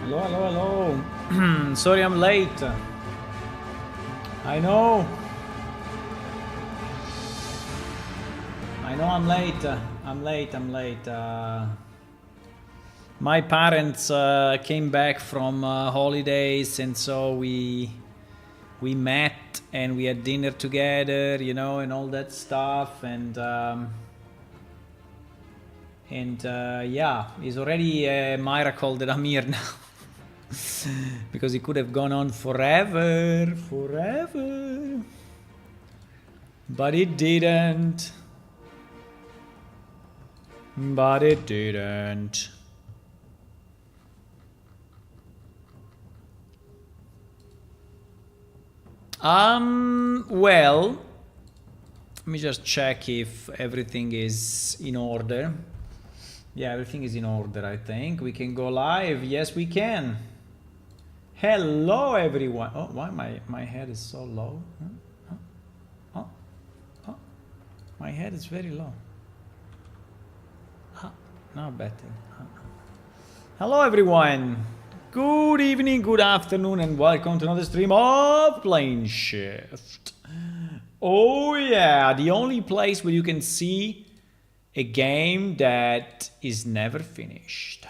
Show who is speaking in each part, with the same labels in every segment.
Speaker 1: Hello, hello, hello. Sorry I'm late. I know. I'm late. I'm late. My parents came back from holidays, and so we met and we had dinner together, you know, and all that stuff. And yeah, it's already a miracle that I'm here now. Because it could have gone on forever. But it didn't. But it didn't. Well, let me just check if everything is in order. Yeah, everything is in order, I think. We can go live. Yes, we can. Hello, everyone. Oh, why my head is so low? Oh, my head is very low. Now betting. Hello, everyone. Good evening, good afternoon, and welcome to another stream of Plane Shift. Oh yeah, the only place where you can see a game that is never finished.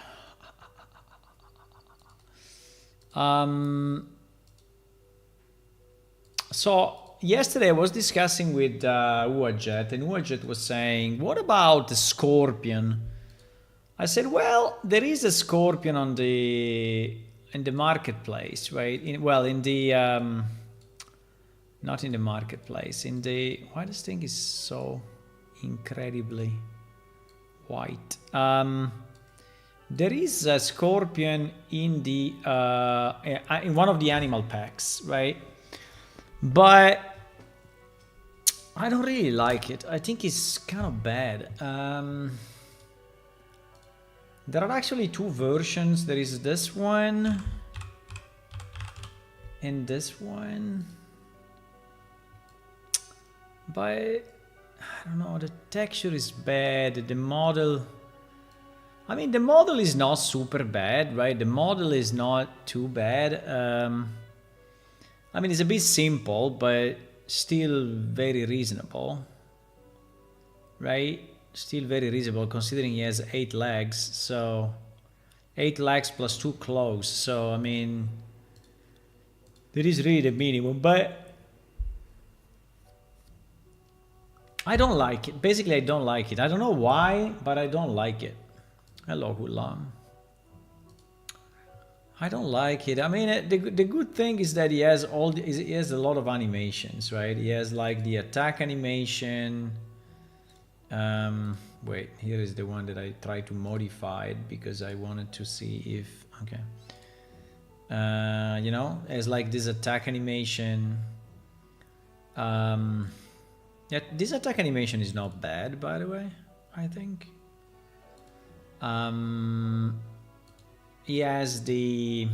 Speaker 1: So yesterday I was discussing with Uajet, and Uajet was saying, what about the Scorpion? I said, well, there is a Scorpion on in the marketplace, right? In the not in the marketplace, in the why this thing is so incredibly white. There is a Scorpion in the in one of the animal packs, right? But I don't really like it. I think it's kind of bad. There are actually two versions. There is this one and this one. But I don't know, the texture is bad. The model, I mean, the model is not super bad, right? The model is not too bad. I mean, it's a bit simple, but still very reasonable, right? Still very reasonable considering he has 8 legs. So 8 legs plus 2 claws. So I mean, that is really the minimum. But I don't like it. Basically, I don't like it. I don't know why, but I don't like it. Hello, Hulam. I don't like it. I mean, the good thing is that he has he has a lot of animations, right? He has like the attack animation. Wait, here is the one that I tried to modify it because I wanted to see if okay. You know, as like this attack animation. Yeah, this attack animation is not bad, by the way. I think. He has the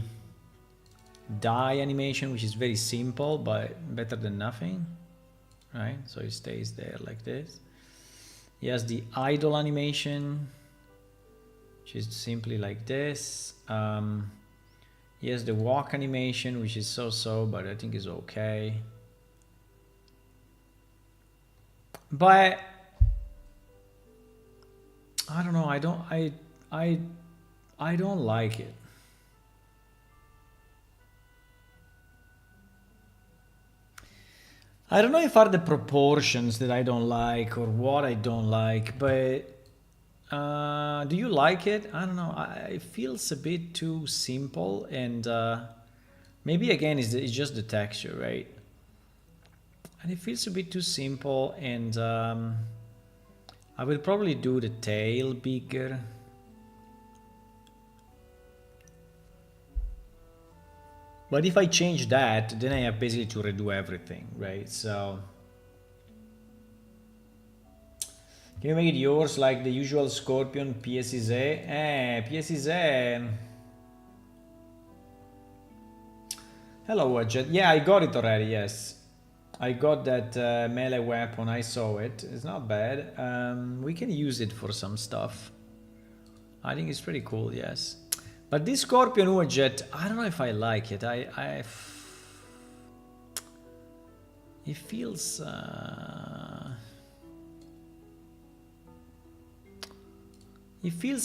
Speaker 1: die animation, which is very simple, but better than nothing, right? So it stays there like this. He has the idle animation, which is simply like this. He has the walk animation, which is so-so, but I think is okay. But I don't know. I don't like it. I don't know if are the proportions that I don't like or what I don't like, but do you like it? I don't know. It feels a bit too simple, and maybe again it's just the texture, right? And it feels a bit too simple, and I will probably do the tail bigger. But if I change that, then I have basically to redo everything, right? So can you make it yours like the usual Scorpion PSZ? PSZ. Hello, Jet. Yeah, I got it already, yes. I got that melee weapon, I saw it. It's not bad. We can use it for some stuff. I think it's pretty cool, yes. But this Scorpion Jet, I don't know if I like it. It feels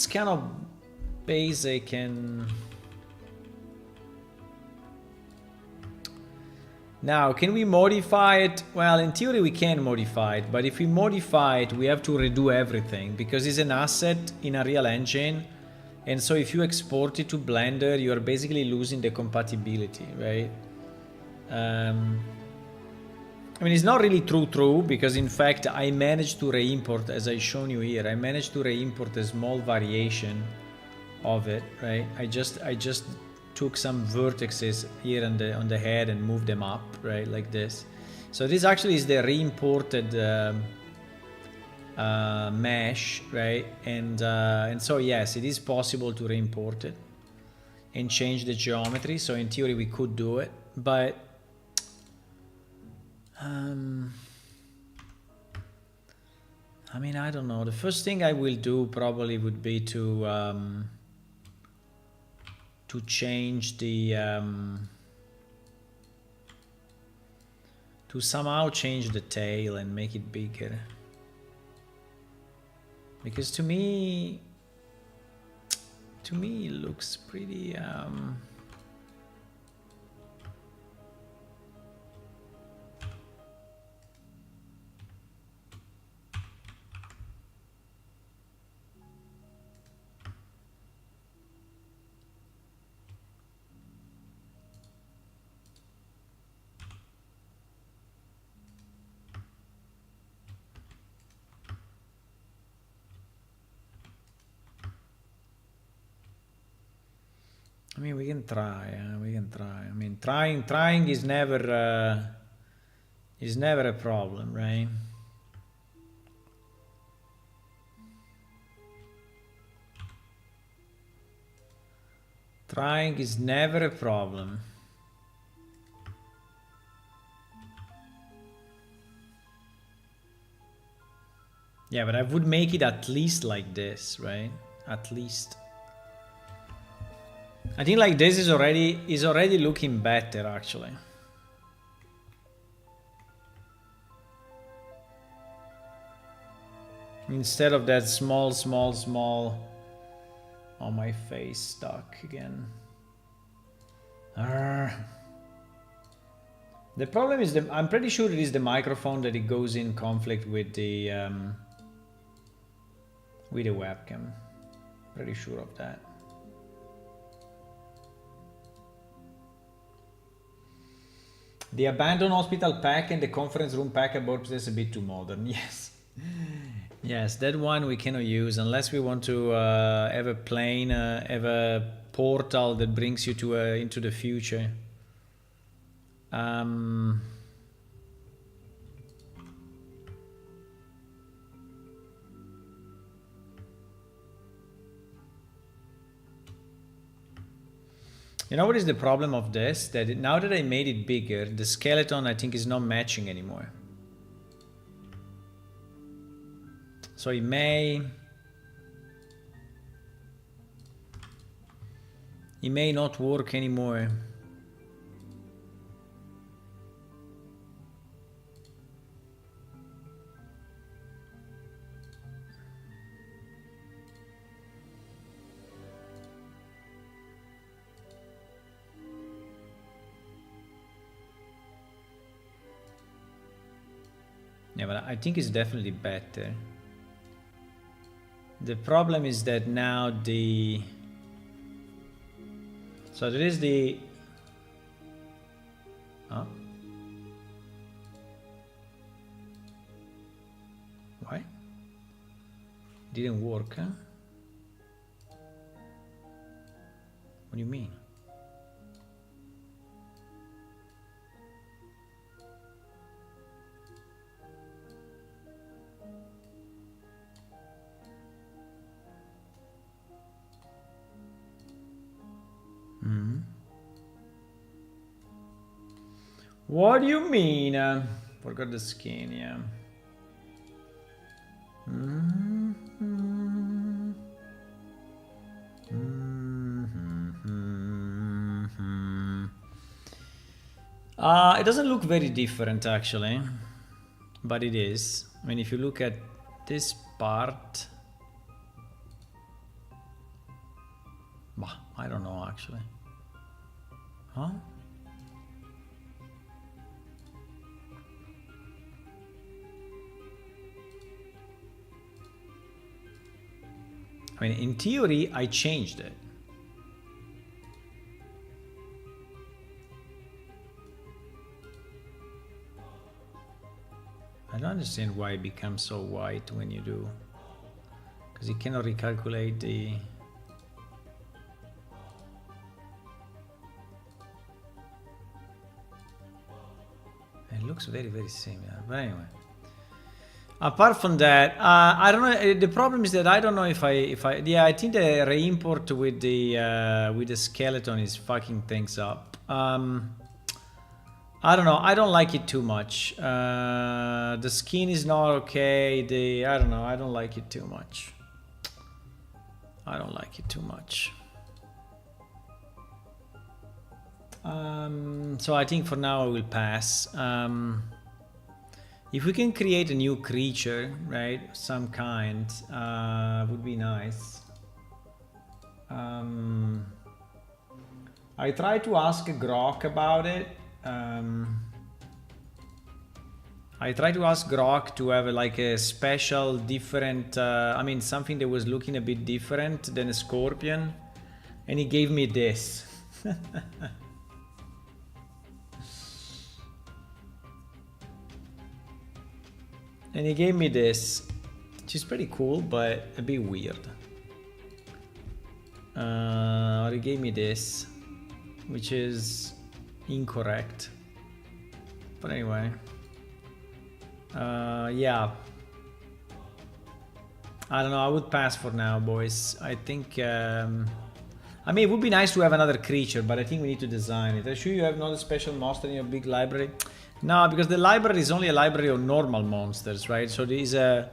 Speaker 1: kind of basic and now can we modify it? Well, in theory we can modify it, but if we modify it we have to redo everything because it's an asset in a real engine, and so if you export it to Blender you are basically losing the compatibility, right? I mean, it's not really true because in fact I managed to re-import, as I shown you here, I managed to re-import a small variation of it, right? I just took some vertices here on the head and moved them up, right, like this. So this actually is the re-imported mesh, right? And so yes, it is possible to re-import it and change the geometry. So in theory we could do it, but I mean, I don't know. The first thing I will do probably would be to change the to somehow change the tail and make it bigger, because to me it looks pretty I mean, we can try. We can try. I mean, trying is never a problem, right? Trying is never a problem. Yeah, but I would make it at least like this, right? At least. I think like this is already looking better actually. Instead of that small on my face stuck again. The problem is I'm pretty sure it is the microphone that it goes in conflict with the webcam. Pretty sure of that. The abandoned hospital pack and the conference room pack above is a bit too modern. Yes. Yes, that one we cannot use unless we want to have a plane, have a portal that brings you to into the future. You know what is the problem of this? That now that I made it bigger, the skeleton I think is not matching anymore. So it may not work anymore. Yeah, but I think it's definitely better. The problem is that now so there is the why? Didn't work, huh? What do you mean? What do you mean? Forgot the skin, yeah. It doesn't look very different actually, but it is. I mean, if you look at this part, bah, I don't know actually. Huh? I mean, in theory, I changed it. I don't understand why it becomes so white when you do, because you cannot recalculate the... It looks very, very similar, but anyway. Apart from that, I don't know. The problem is that I don't know if I yeah, I think the re-import with the skeleton is fucking things up. I don't know. I don't like it too much. The skin is not okay. I don't know. I don't like it too much. I don't like it too much. So I think for now I will pass. If we can create a new creature, right, some kind, would be nice. I tried to ask Grok about it. I tried to ask Grok to have like a special different, I mean something that was looking a bit different than a scorpion, and he gave me this. And he gave me this, which is pretty cool, but a bit weird. Or he gave me this, which is incorrect. But anyway. Yeah. I don't know, I would pass for now, boys. I think... I mean, it would be nice to have another creature, but I think we need to design it. Are you sure you have not a special monster in your big library? No, because the library is only a library of normal monsters, right? So there is an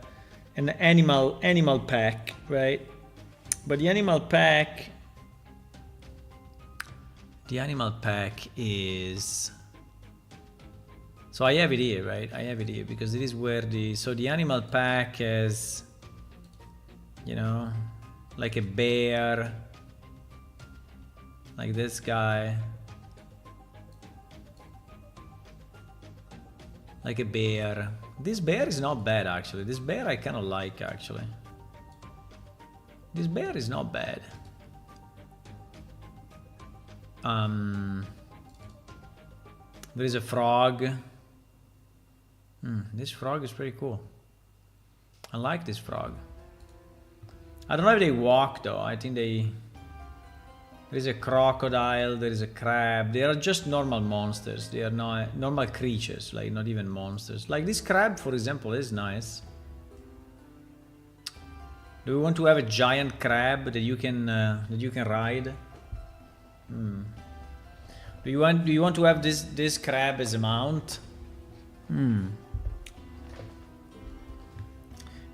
Speaker 1: animal pack, right? But the animal pack is... So I have it here, right? I have it here because it is where so the animal pack has, you know, like a bear, like this guy. Like a bear. This bear is not bad actually. This bear I kind of like actually. This bear is not bad. There is a frog. This frog is pretty cool. I like this frog. I don't know if they walk though. I think they... There is a crocodile, there is a crab. They are just normal monsters. They are not normal creatures, like not even monsters. Like this crab, for example, is nice. Do we want to have a giant crab that you can ride? Do you want to have this crab as a mount?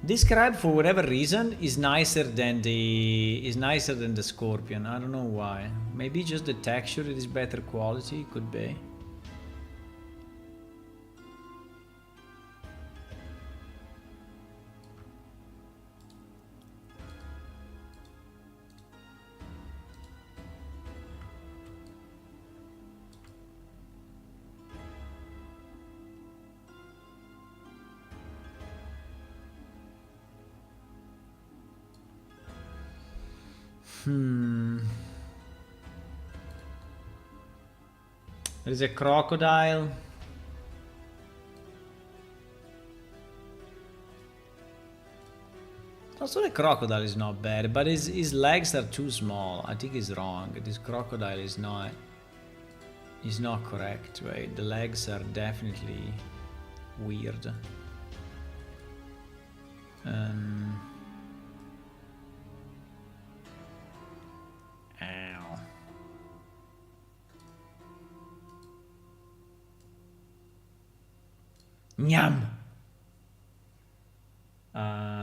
Speaker 1: This crab, for whatever reason, is nicer than the scorpion. I don't know why. Maybe just the texture is better quality. Could be. There is a crocodile. Also, the crocodile is not bad, but his legs are too small. I think he's wrong. This crocodile is not correct, right? The legs are definitely weird. Ow. Nyam!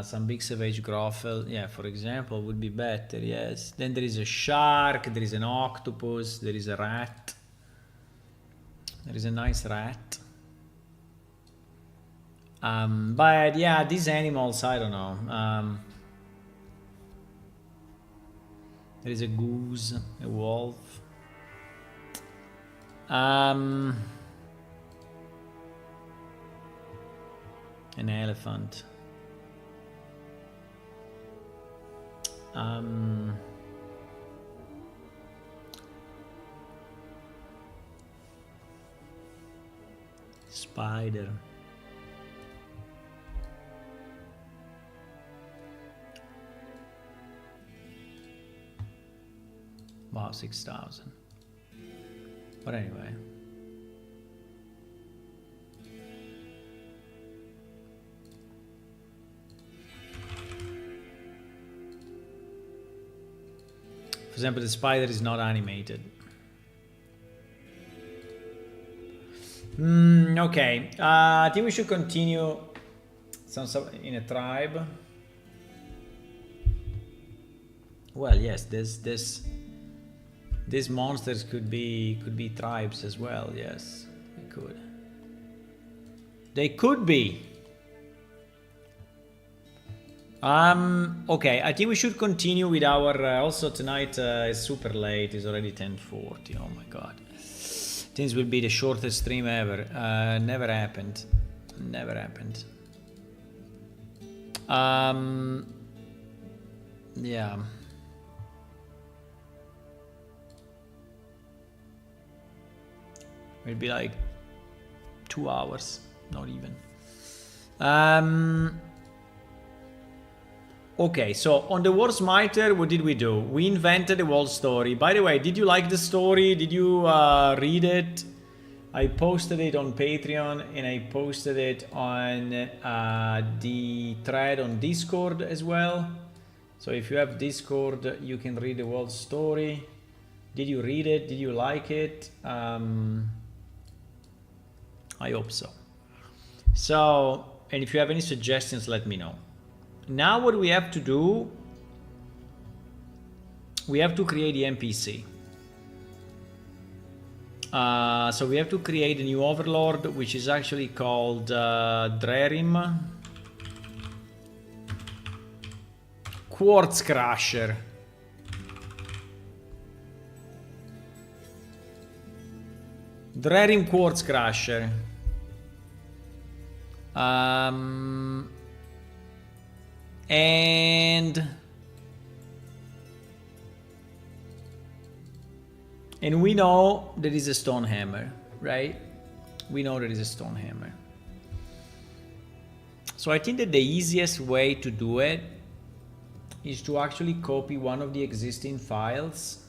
Speaker 1: Some big savage groffel, yeah, for example, would be better, yes. Then there is a shark, there is an octopus, there is a rat. There is a nice rat. But yeah, these animals, I don't know. There is a goose, a wolf. An elephant. Spider. Wow, 6,000. But anyway. For example, the spider is not animated. Okay, I think we should continue some in a tribe. Well, yes, these monsters could be tribes as well. Yes, they could. They could be. Okay, I think we should continue with our. Also tonight is super late. It's already 10:40. Oh my god. This will be the shortest stream ever. Never happened. Never happened. Yeah. It'll be like 2 hours, not even. Okay, so on the War Smiter, what did we do? We invented a wall story. By the way, did you like the story? Did you read it? I posted it on Patreon and I posted it on the thread on Discord as well. So if you have Discord, you can read the whole story. Did you read it? Did you like it? I hope so. So, and if you have any suggestions, let me know. Now what we have to do, we have to create the NPC. So we have to create a new overlord, which is actually called Drerim Quartz Crusher. Drerim Quartz Crusher. And we know there is a stone hammer, right? We know there is a stone hammer. So I think that the easiest way to do it is to actually copy one of the existing files.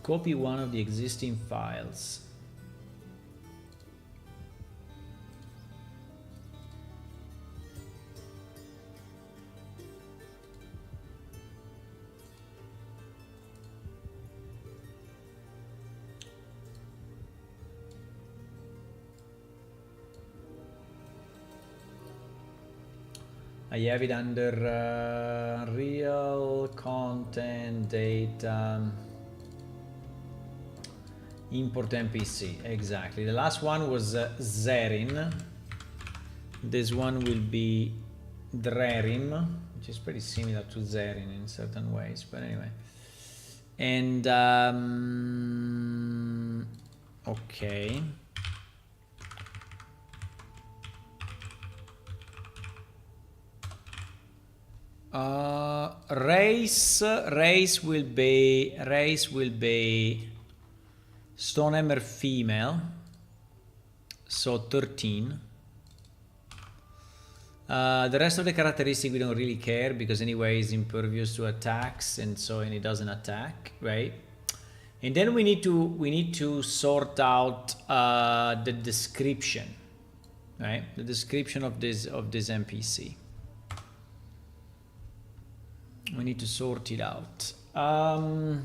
Speaker 1: Copy one of the existing files. I have it under real content data. Import NPC, exactly. The last one was Zerin. This one will be Drerim, which is pretty similar to Zerin in certain ways, but anyway. And okay. Race will be Stonehammer female, so 13. The rest of the characteristic we don't really care because anyway it's impervious to attacks and it doesn't attack, right? And then we need to sort out the description, right? The description of this NPC. We need to sort it out. I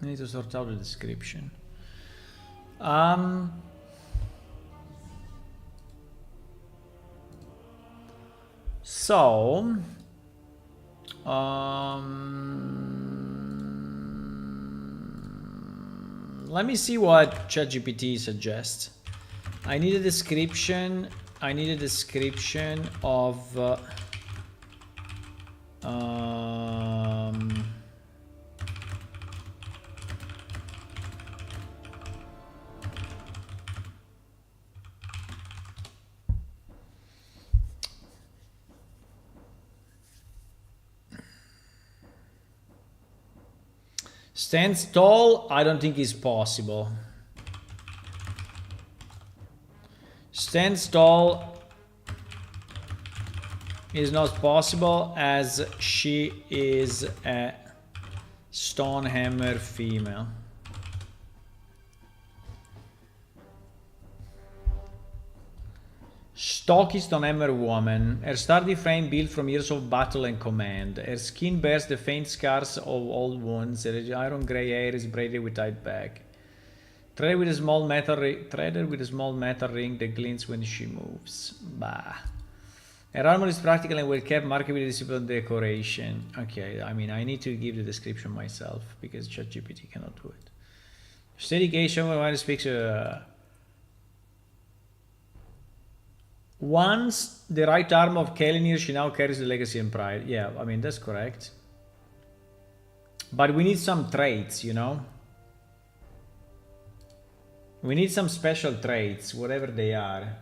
Speaker 1: need to sort out the description. Um, so, let me see what ChatGPT suggests. I need a description. I need a description of stands tall. I don't think is possible. Stands tall is not possible as she is a Stonehammer female. Stocky Stonehammer woman. Her sturdy frame built from years of battle and command. Her skin bears the faint scars of old wounds. Her iron grey hair is braided with tight back. Threaded with a small metal ring that glints when she moves. Bah. Her armor is practical and well kept, marked with disciplined decoration. Okay, I mean, I need to give the description myself because ChatGPT cannot do it. Steady gaze, someone when speaks. Once the right arm of Kalinir, she now carries the legacy and pride. Yeah, I mean, that's correct. But we need some traits, you know? We need some special traits, whatever they are.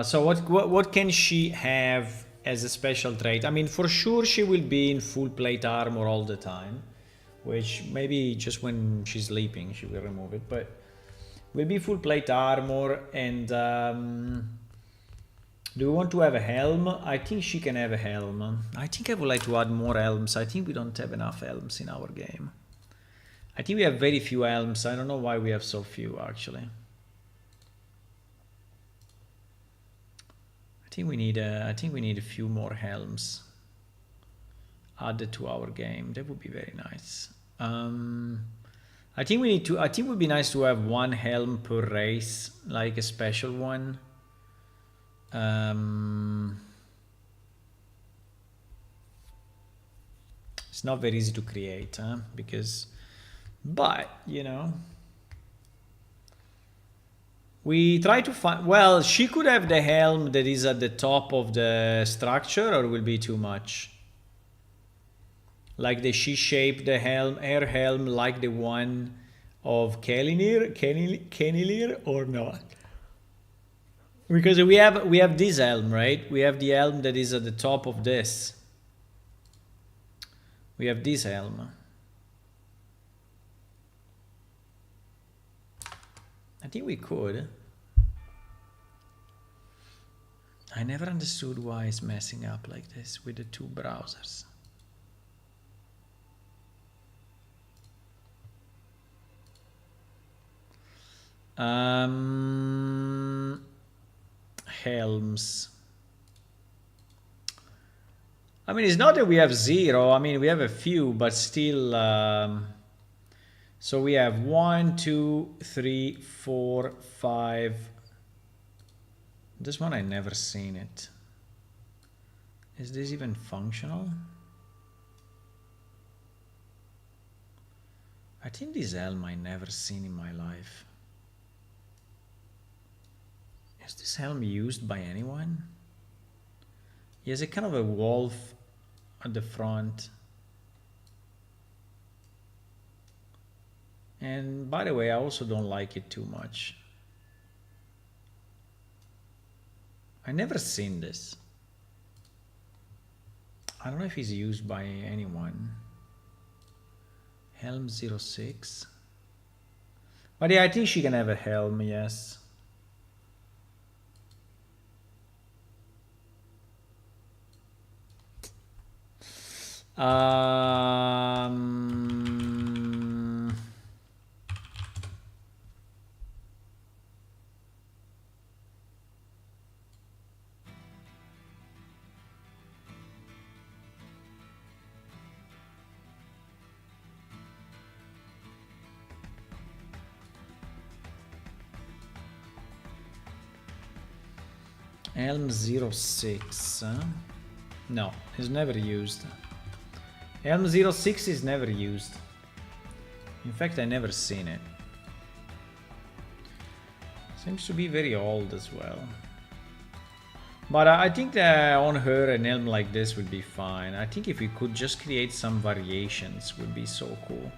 Speaker 1: So what can she have as a special trait? I mean, for sure she will be in full plate armor all the time, which maybe just when she's sleeping she will remove it, but will be full plate armor. And do we want to have a helm? I think she can have a helm. I think I would like to add more helms. I think we don't have enough helms in our game. I think we have very few helms. I don't know why we have so few actually. I think we need a few more helms added to our game. That would be very nice. I think we need to. I think it would be nice to have one helm per race, like a special one. It's not very easy to create, huh? But you know. We try to find, well, she could have the helm that is at the top of the structure, or will be too much? Like she shaped the helm, her helm like the one of Kalinir, or not? Because we have this helm, right? We have the helm that is at the top of this. We have this helm. I think we could. I never understood why it's messing up like this with the two browsers. Helms. I mean, it's not that we have zero. I mean, we have a few, but still. So we have 1, 2, 3, 4, 5. This one I never seen it. Is this even functional? I think this helm I never seen in my life. Is this helm used by anyone? He has a kind of a wolf at the front. And by the way, I also don't like it too much. I never seen this. I don't know if it's used by anyone. Helm 06. But yeah, I think she can have a helm, yes. Helm 06. No, it's never used. Helm 06 is never used. In fact, I never seen it. Seems to be very old as well. But I think that on her an helm like this would be fine. I think if we could just create some variations would be so cool.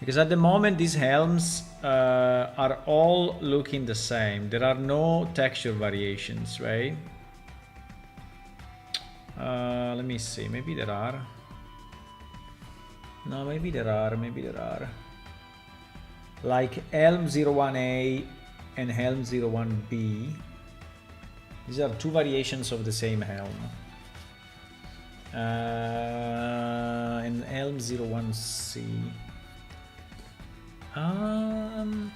Speaker 1: Because at the moment these helms are all looking the same. There are no texture variations, right? Let me see, maybe there are. No, maybe there are. Like Helm 01A and Helm 01B. These are two variations of the same helm. And Helm 01C. I'm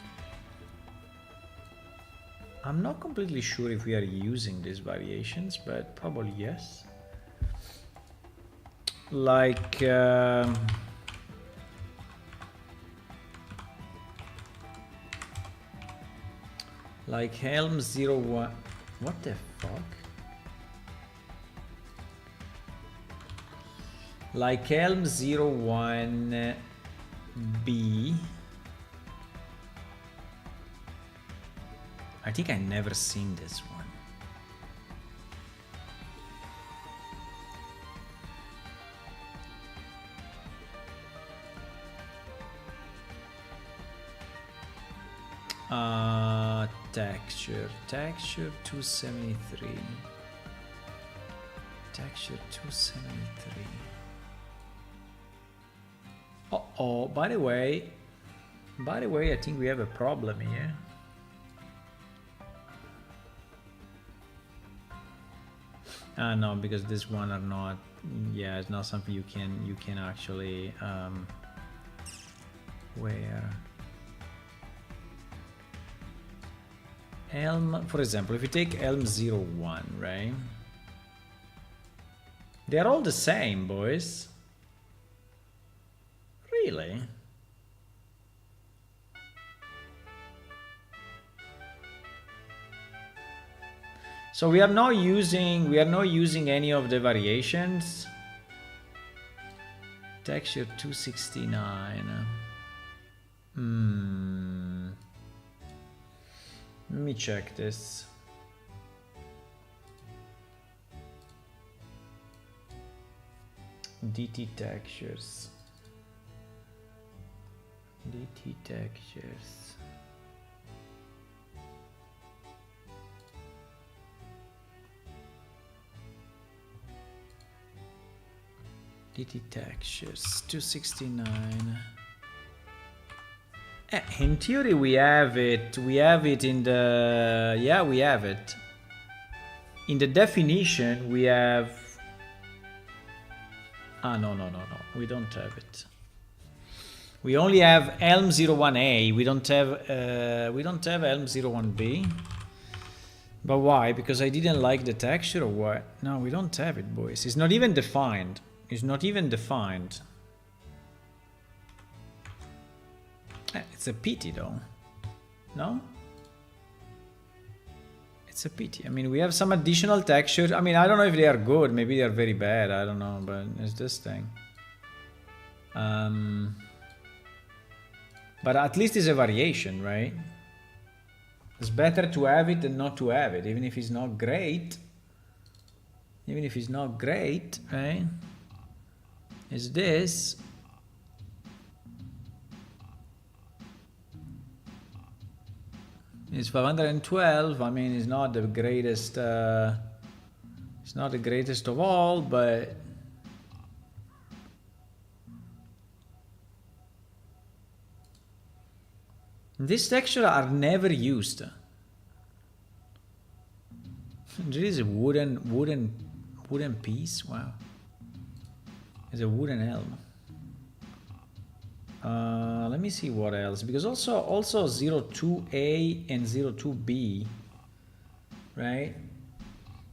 Speaker 1: not completely sure if we are using these variations, but probably yes. Like Helm 01. What the fuck? Like Helm 01B. I think I never seen this one. Texture 273. Texture 273. Uh-oh, by the way, I think we have a problem here. No, because this one are not. Yeah, it's not something you can actually wear. Helm, for example, if you take Helm 01, right? They're all the same, boys. Really? So we are not using any of the variations. Texture 269. Let me check this. DT textures. DT textures. DT textures 269. In theory, we have it. We have it in the. Yeah, we have it. In the definition, we have. No. We don't have it. We only have Helm 01A. We don't have Helm 01B. But why? Because I didn't like the texture or what? No, we don't have it, boys. It's not even defined. It's not even defined. It's a pity though. No? It's a pity. I mean, we have some additional texture. I mean, I don't know if they are good. Maybe they are very bad. I don't know, but it's this thing. But at least it's a variation, right? It's better to have it than not to have it, even if it's not great. Even if it's not great, right? Is this. It's 512. I mean, it's not the greatest. It's not the greatest of all, but these textures are never used. There is a wooden piece. Wow, it's a wooden helm. Let me see what else, because also 02A and 02B, right?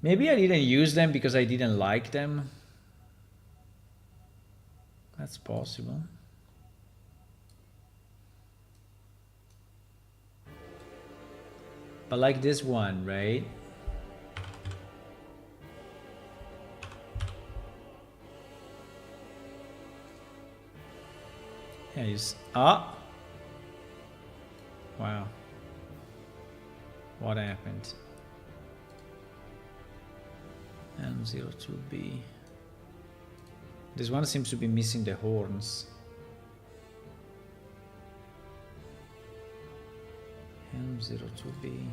Speaker 1: Maybe I didn't use them because I didn't like them. That's possible. But like this one, right? Yeah, he's... Ah! Wow. What happened? M02B. This one seems to be missing the horns. M02B.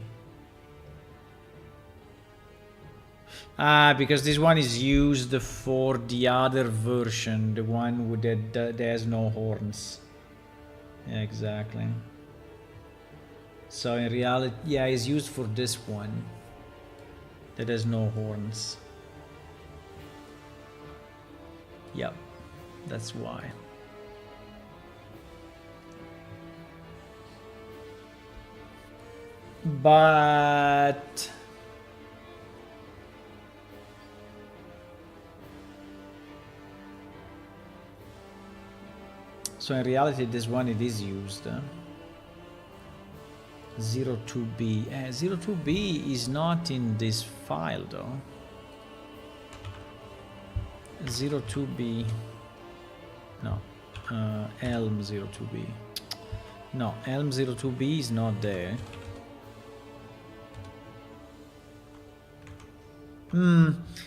Speaker 1: Ah, because this one is used for the other version, the one with that has no horns. Yeah, exactly. So in reality, yeah, it's used for this one that has no horns. Yep, that's why. But so in reality, this one it is used. 02B. 02B is not in this file though. 02B. No. Helm 02B. No, Helm 02B is not there.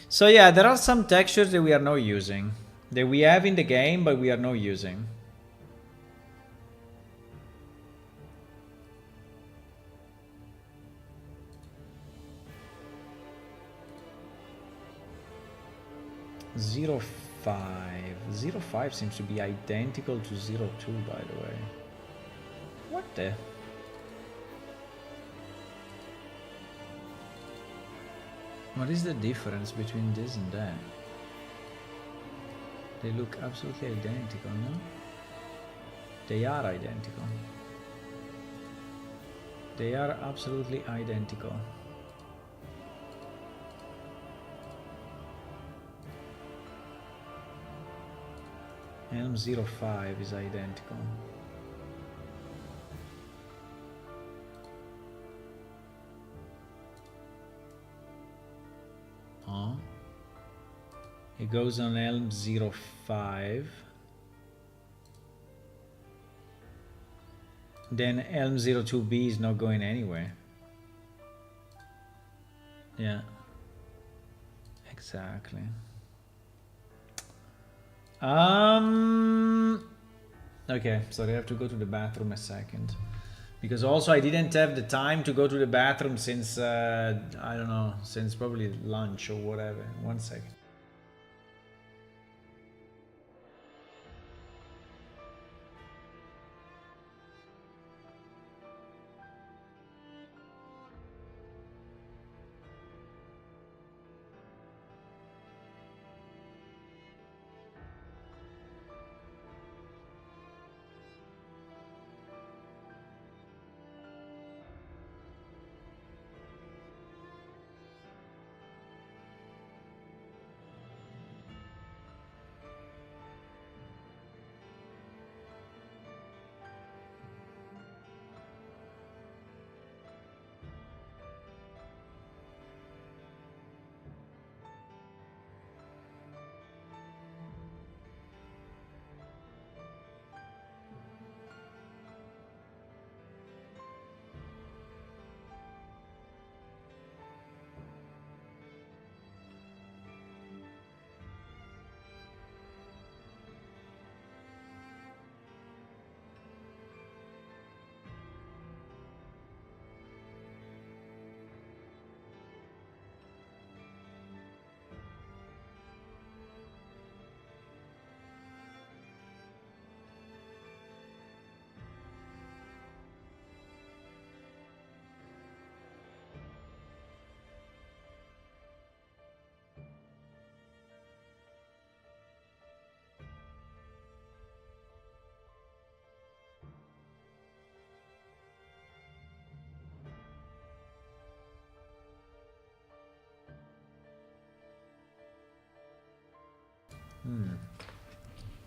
Speaker 1: So yeah, there are some textures that we are not using. That we have in the game, but we are not using. Zero 05. 05 seems to be identical to 02, by the way. What the? What is the difference between this and that? They look absolutely identical, no? They are identical. They are absolutely identical. Helm 05 is identical. Oh. It goes on Helm 05. Then Helm 02B is not going anywhere. Yeah. Exactly. Okay, sorry, I have to go to the bathroom a second. Because also I didn't have the time to go to the bathroom since, I don't know, since probably lunch or whatever. 1 second.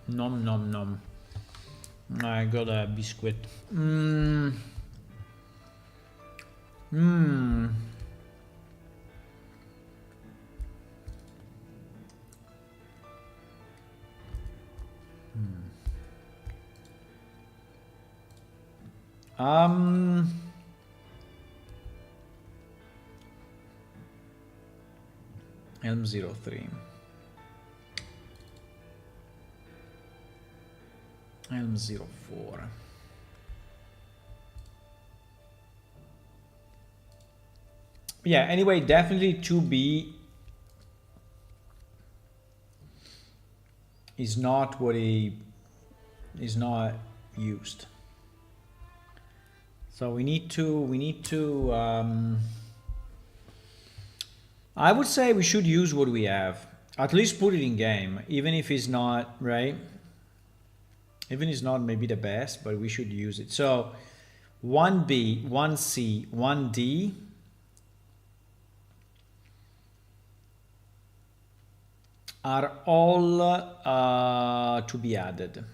Speaker 1: Nom nom nom. I got a biscuit. Helm 03. Helm 04. Yeah, anyway, definitely 2B is not what he is not used. So we need to I would say we should use what we have. At least put it in game, even if it's not, right? Even if it's not maybe the best, but we should use it. So 1B, 1C, 1D. Are all to be added.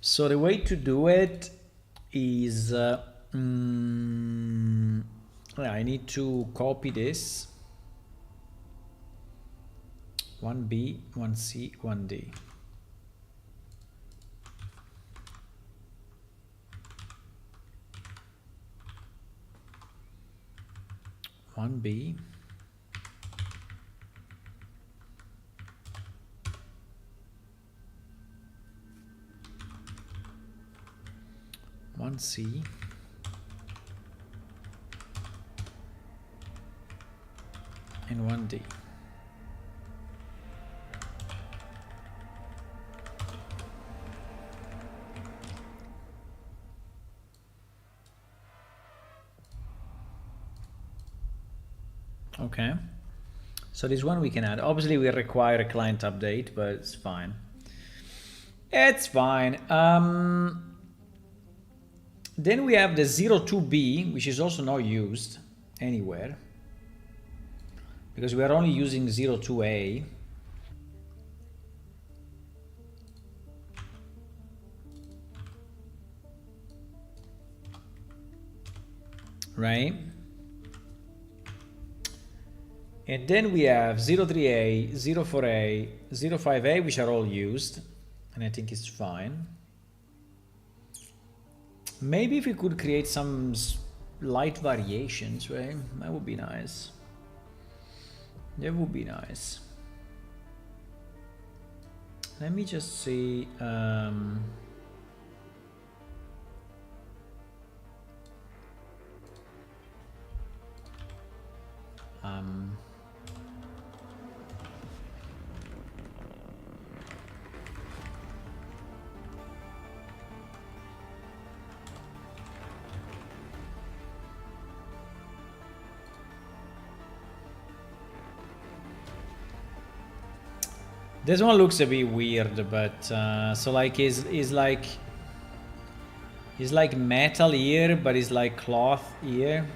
Speaker 1: So the way to do it is I need to copy this 1B, 1C, 1D. One B, one C, and one D. Okay, so this one we can add. Obviously we require a client update, but it's fine. It's fine. Then we have the 02B, which is also not used anywhere, because we are only using 02A. Right? And then we have 03A, 04A, 05A, which are all used, and I think it's fine. Maybe if we could create some light variations, right? That would be nice. That would be nice. Let me just see. This one looks a bit weird, but so like is like metal here, but it's like cloth here.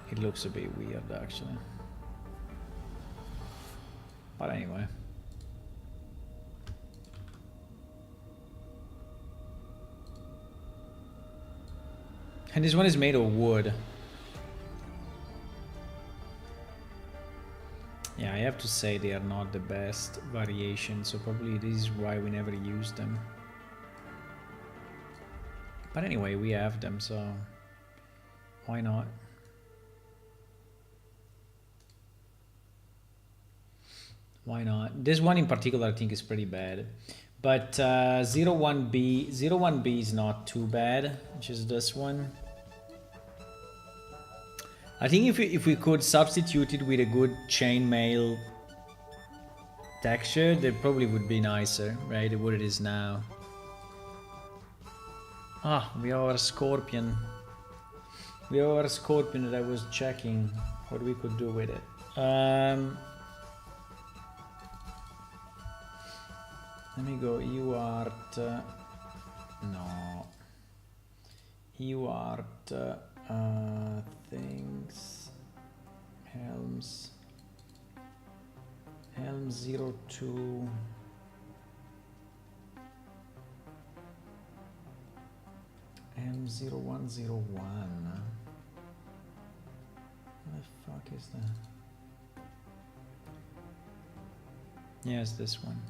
Speaker 1: It looks a bit weird actually. But anyway. And this one is made of wood. Yeah, I have to say they are not the best variation, so probably this is why we never used them. But anyway, we have them, so why not? Why not? This one in particular I think is pretty bad. But 01B is not too bad, which is this one. I think if we could substitute it with a good chainmail texture, that probably would be nicer, right? Than what it is now. Ah, we have our scorpion. We have our scorpion that I was checking what we could do with it. Let me go UArt. No. UArt. Things. Helms. Helm 02. Helm 0101. What the fuck is that? Yes, this one.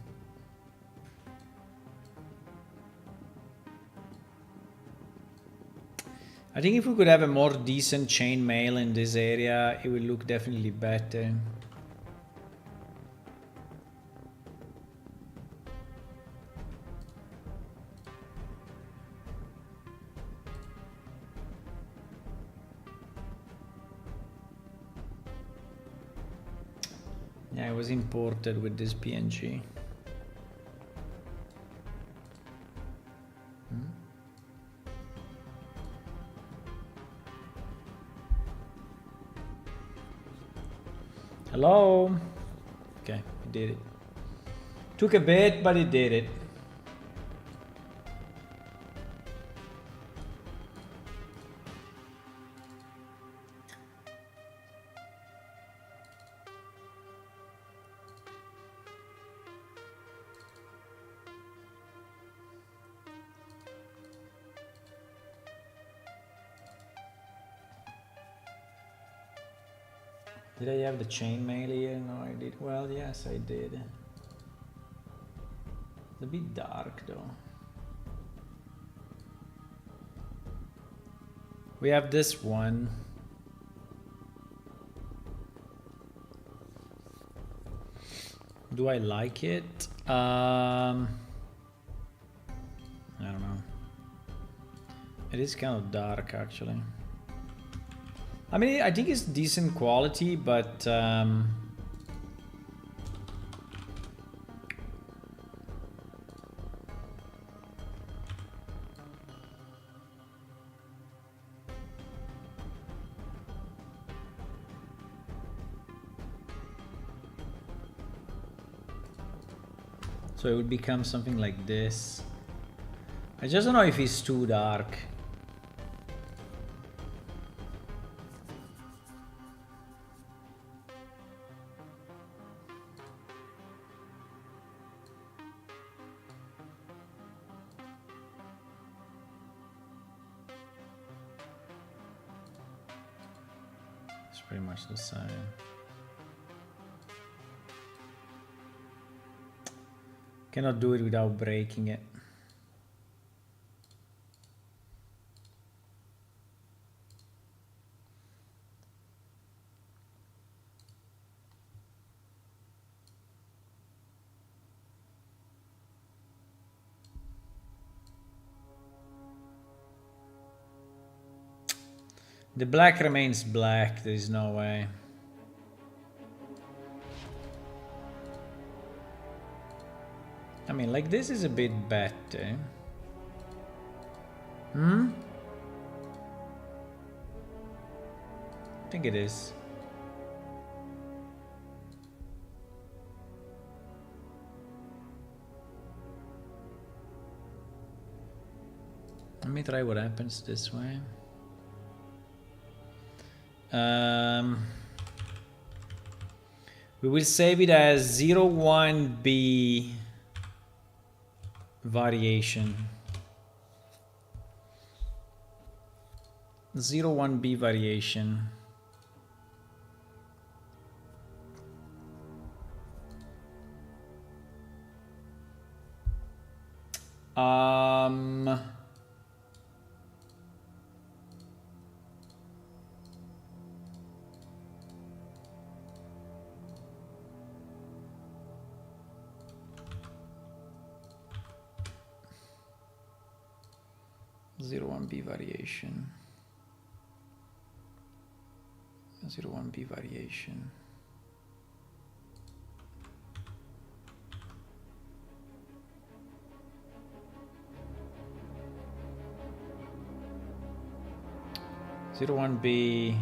Speaker 1: I think if we could have a more decent chainmail in this area, it would look definitely better. Yeah, it was imported with this PNG. Hello? Okay, it did it. Took a bit, but it did it. Did I have the chainmail here? No, I did. Well, yes, I did. It's a bit dark though. We have this one. Do I like it? I don't know. It is kind of dark actually. I mean, I think it's decent quality, but so it would become something like this. I just don't know if it's too dark. It's pretty much the same. Cannot do it without breaking it. The black remains black, there is no way. I mean, like this is a bit better. I think it is. Let me try what happens this way. We will save it as 01B variation. 01B variation. Zero one B variation. 01B variation. Zero one B.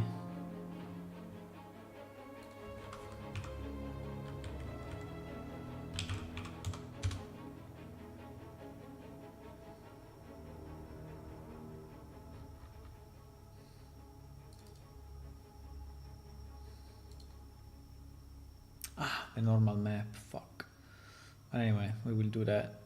Speaker 1: A normal map, fuck. But anyway, we will do that.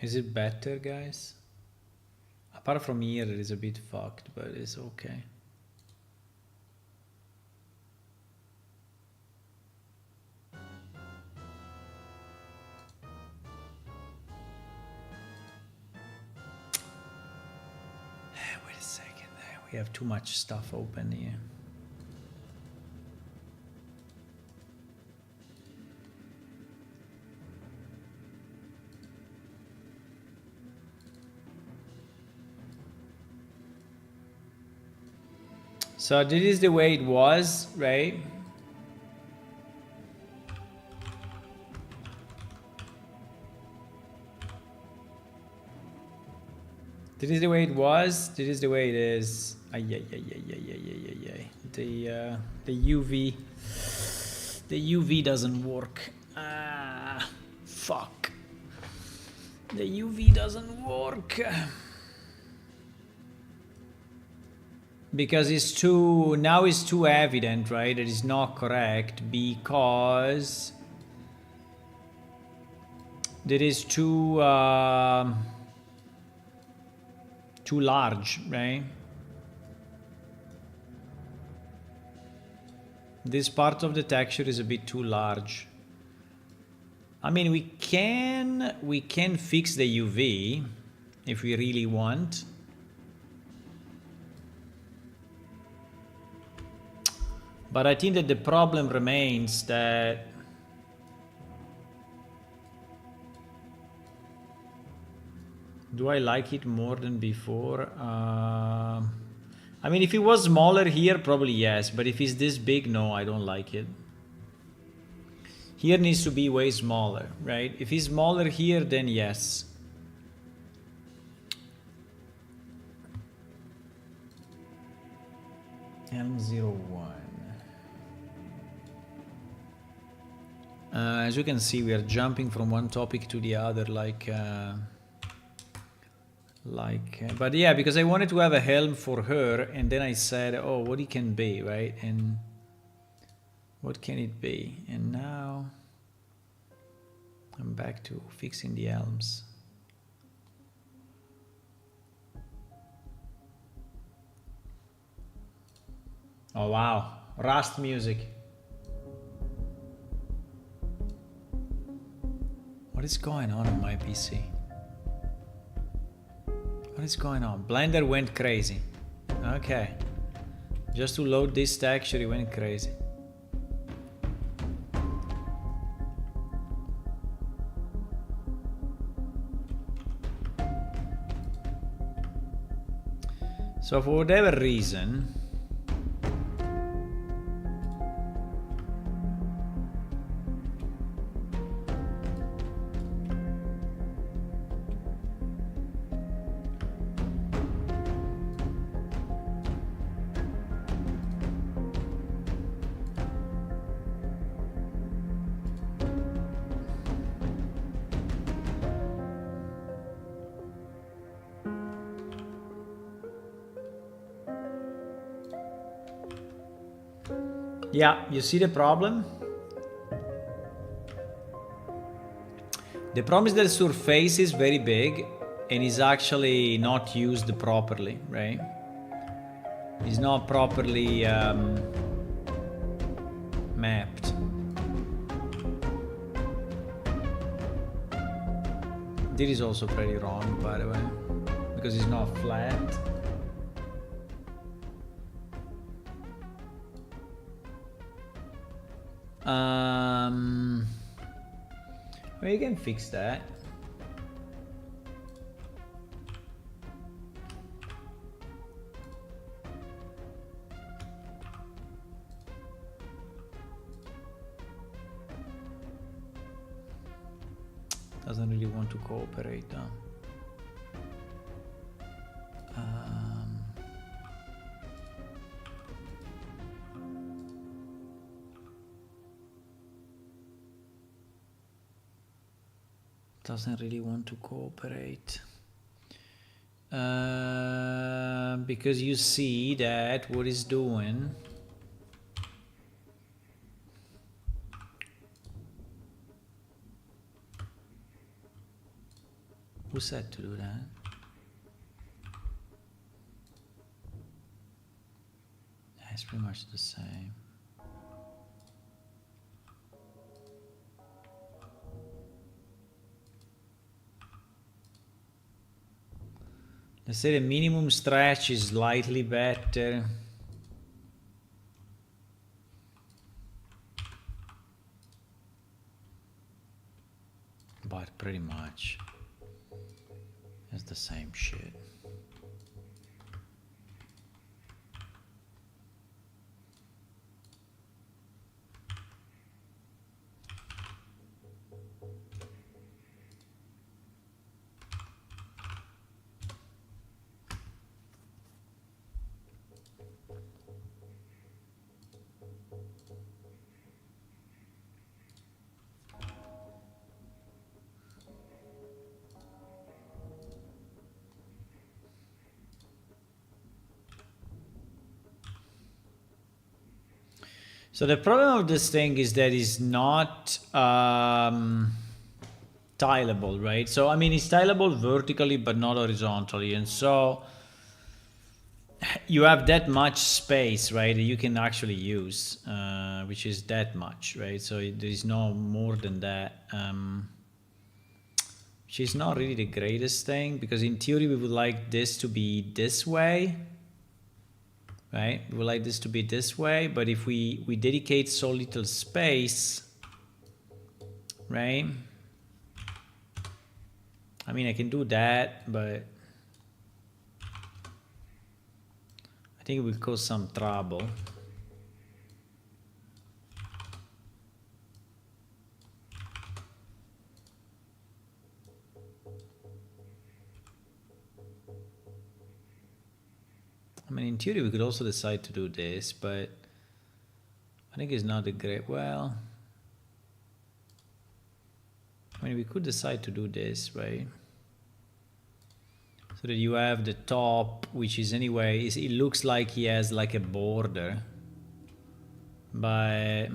Speaker 1: Is it better, guys? Apart from here, it is a bit fucked, but it's okay. we have too much stuff open here. So this is the way it was, right? This is the way it was. This is the way it is. The UV doesn't work. Fuck. The UV doesn't work. Because it's too, now it's too evident, right? It is not correct because it is too large, right? This part of the texture is a bit too large. I mean, we can fix the UV if we really want. But I think that the problem remains that do I like it more than before? I mean, if it was smaller here, probably yes. But if it's this big, no, I don't like it. Here needs to be way smaller, right? If it's smaller here, then yes. Helm 01. As you can see, we are jumping from one topic to the other but yeah, because I wanted to have a helm for her, and then I said, oh, what it can be, right? And what can it be? And now I'm back to fixing the helms. Oh wow, Rust music. What is going on my PC? What is going on? Blender went crazy. Okay. Just to load this texture, it went crazy. So for whatever reason, yeah, you see the problem? The problem is that the surface is very big and is actually not used properly, right? It's not properly mapped. This is also pretty wrong, by the way, because it's not flat. Well, you can fix that. Doesn't really want to cooperate, though. Doesn't really want to cooperate. Because you see that what it's doing who said to do that? Yeah, it's pretty much the same. I say the minimum stretch is slightly better. But pretty much it's the same shit. So the problem of this thing is that it's not tileable, right? So I mean, it's tileable vertically, but not horizontally. And so you have that much space, right, that you can actually use, which is that much, right? So there is no more than that, which is not really the greatest thing, because in theory we would like this to be this way, right? We would like this to be this way, but if we dedicate so little space, right? I mean, I can do that, but I think it will cause some trouble. I mean, in theory, we could also decide to do this, but I think it's not a great, well, I mean, we could decide to do this, right? So that you have the top, which is anyway, it looks like he has like a border. But,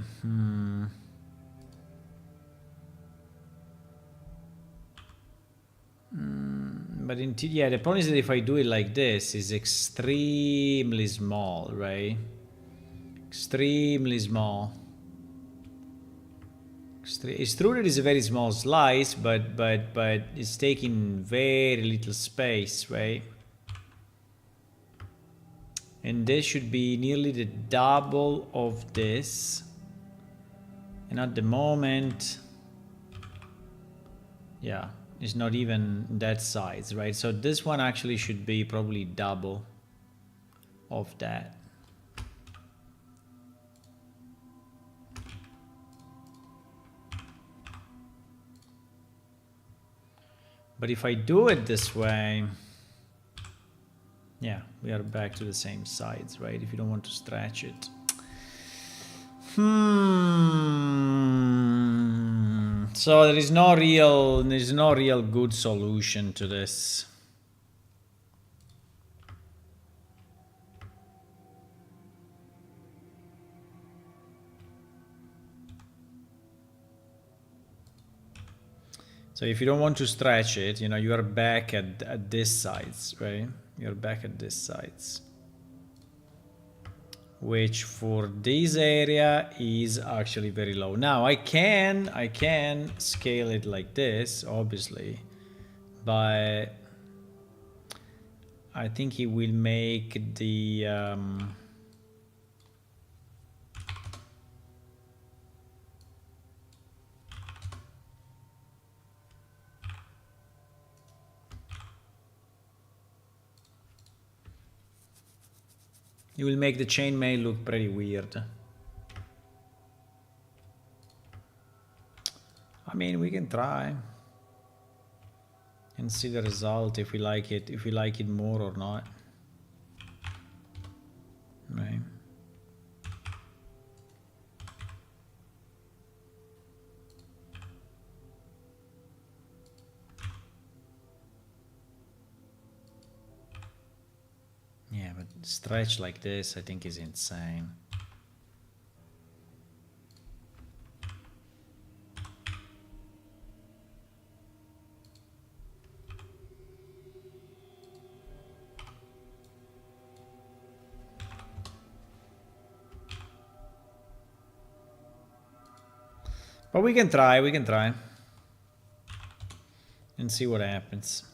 Speaker 1: but yeah, the problem is that if I do it like this, it's extremely small, right? Extremely small. It's true that it's a very small slice, but it's taking very little space, right? And this should be nearly the double of this. And at the moment, yeah, it's not even that size, right? So this one actually should be probably double of that. But if I do it this way, yeah, we are back to the same sides, right? If you don't want to stretch it. So there is no real good solution to this. So if you don't want to stretch it, you know, you are back at this sides, right? You're back at this sides. Which for this area is actually very low. Now I can scale it like this, obviously, but I think it will make the it will make the chainmail look pretty weird. I mean, we can try and see the result if we like it more or not. Right. Yeah, but stretch like this, I think, is insane. But we can try and see what happens.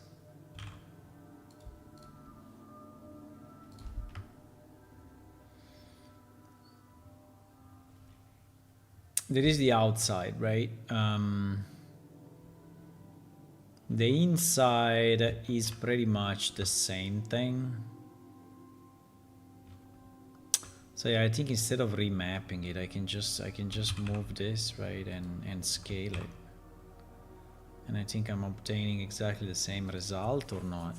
Speaker 1: there is the outside, right? The inside is pretty much the same thing. So yeah, I think instead of remapping it, I can just move this, right, and scale it. And I think I'm obtaining exactly the same result or not.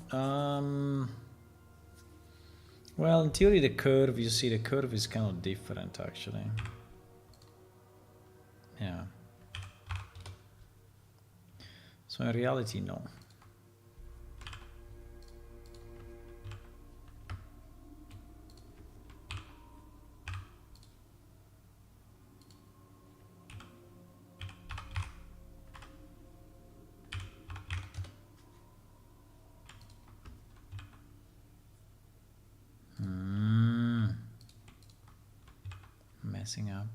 Speaker 1: Well, in theory, the curve, you see, the curve is kind of different, actually. Yeah. So in reality, no. Messing up.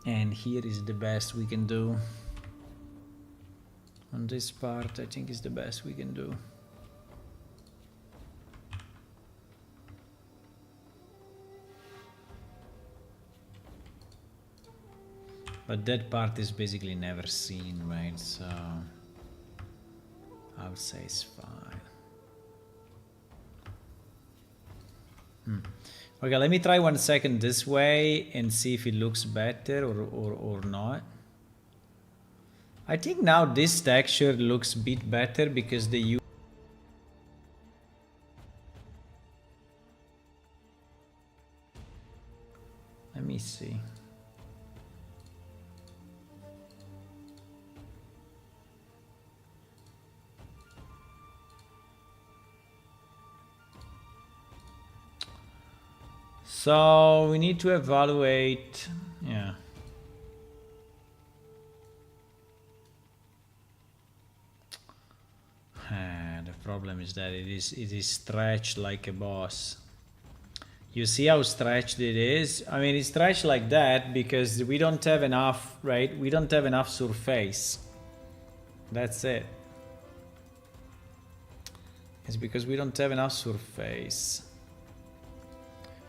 Speaker 1: And here is the best we can do. On this part, I think is the best we can do. But that part is basically never seen, right? So I would say it's fine. Okay, let me try 1 second this way and see if it looks better or not. I think now this texture looks a bit better because they use... Let me see. So we need to evaluate, yeah. The problem is that it is stretched like a boss. You see how stretched it is? I mean, it's stretched like that because we don't have enough, right? We don't have enough surface. That's it. It's because we don't have enough surface.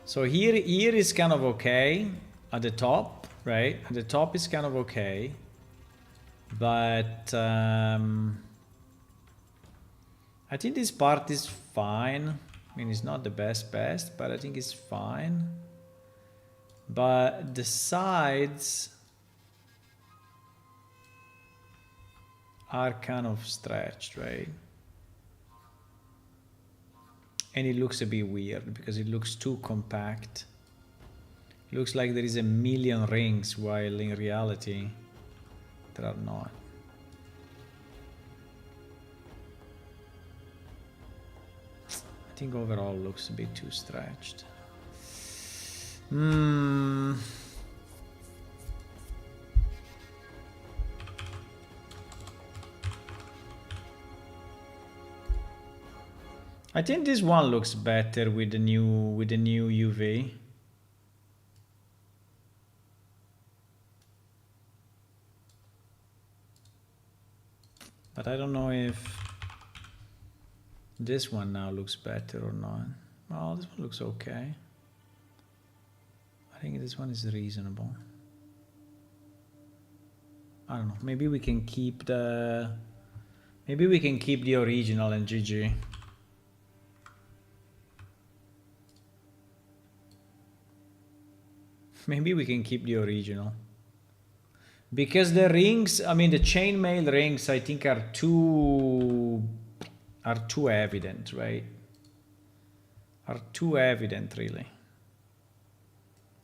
Speaker 1: So here is kind of okay at the top, right? At the top is kind of okay, but I think this part is fine. I mean, it's not the best, but I think it's fine. But the sides are kind of stretched, right? And it looks a bit weird because it looks too compact. It looks like there is a million rings while in reality there are not. I think overall looks a bit too stretched. I think this one looks better with the new UV. But I don't know if this one now looks better or not. Well, this one looks okay. I think this one is reasonable. I don't know. Maybe we can keep the original and GG. Maybe we can keep the original. Because the rings, I mean the chainmail rings I think are too evident, right? Are too evident really.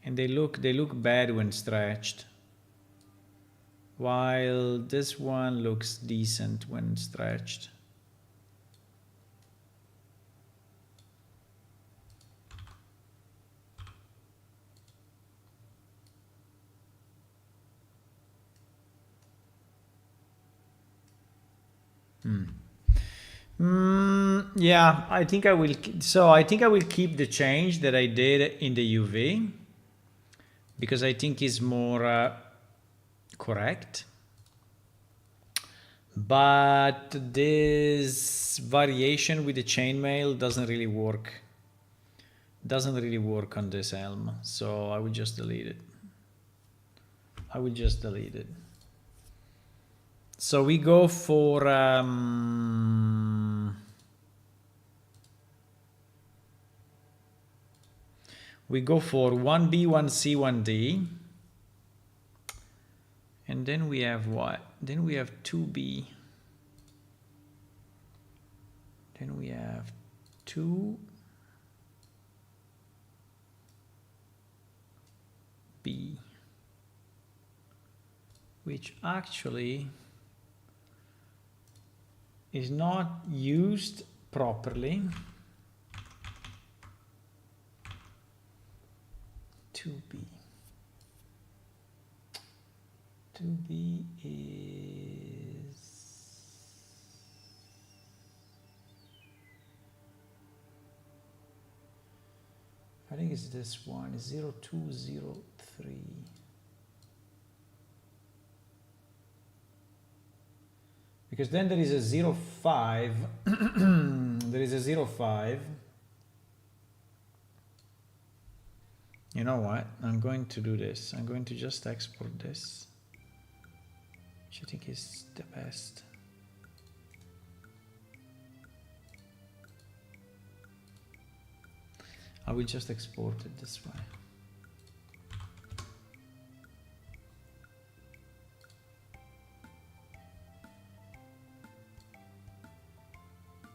Speaker 1: And they look bad when stretched. While this one looks decent when stretched. Yeah, I think I will. So I think I will keep the change that I did in the UV because I think is more correct. But this variation with the chainmail doesn't really work. Doesn't really work on this Helm, so I will just delete it. I will just delete it. So we go for we go for 1B, 1C, 1D. And then we have what? Then we have 2B. Then we have 2B. Which actually is not used properly. 2B. 2B is... I think it's this one, 0203. Because then there is a 05, there is a 05. You know what? I'm going to do this. I'm going to just export this, which I think is the best. I will just export it this way.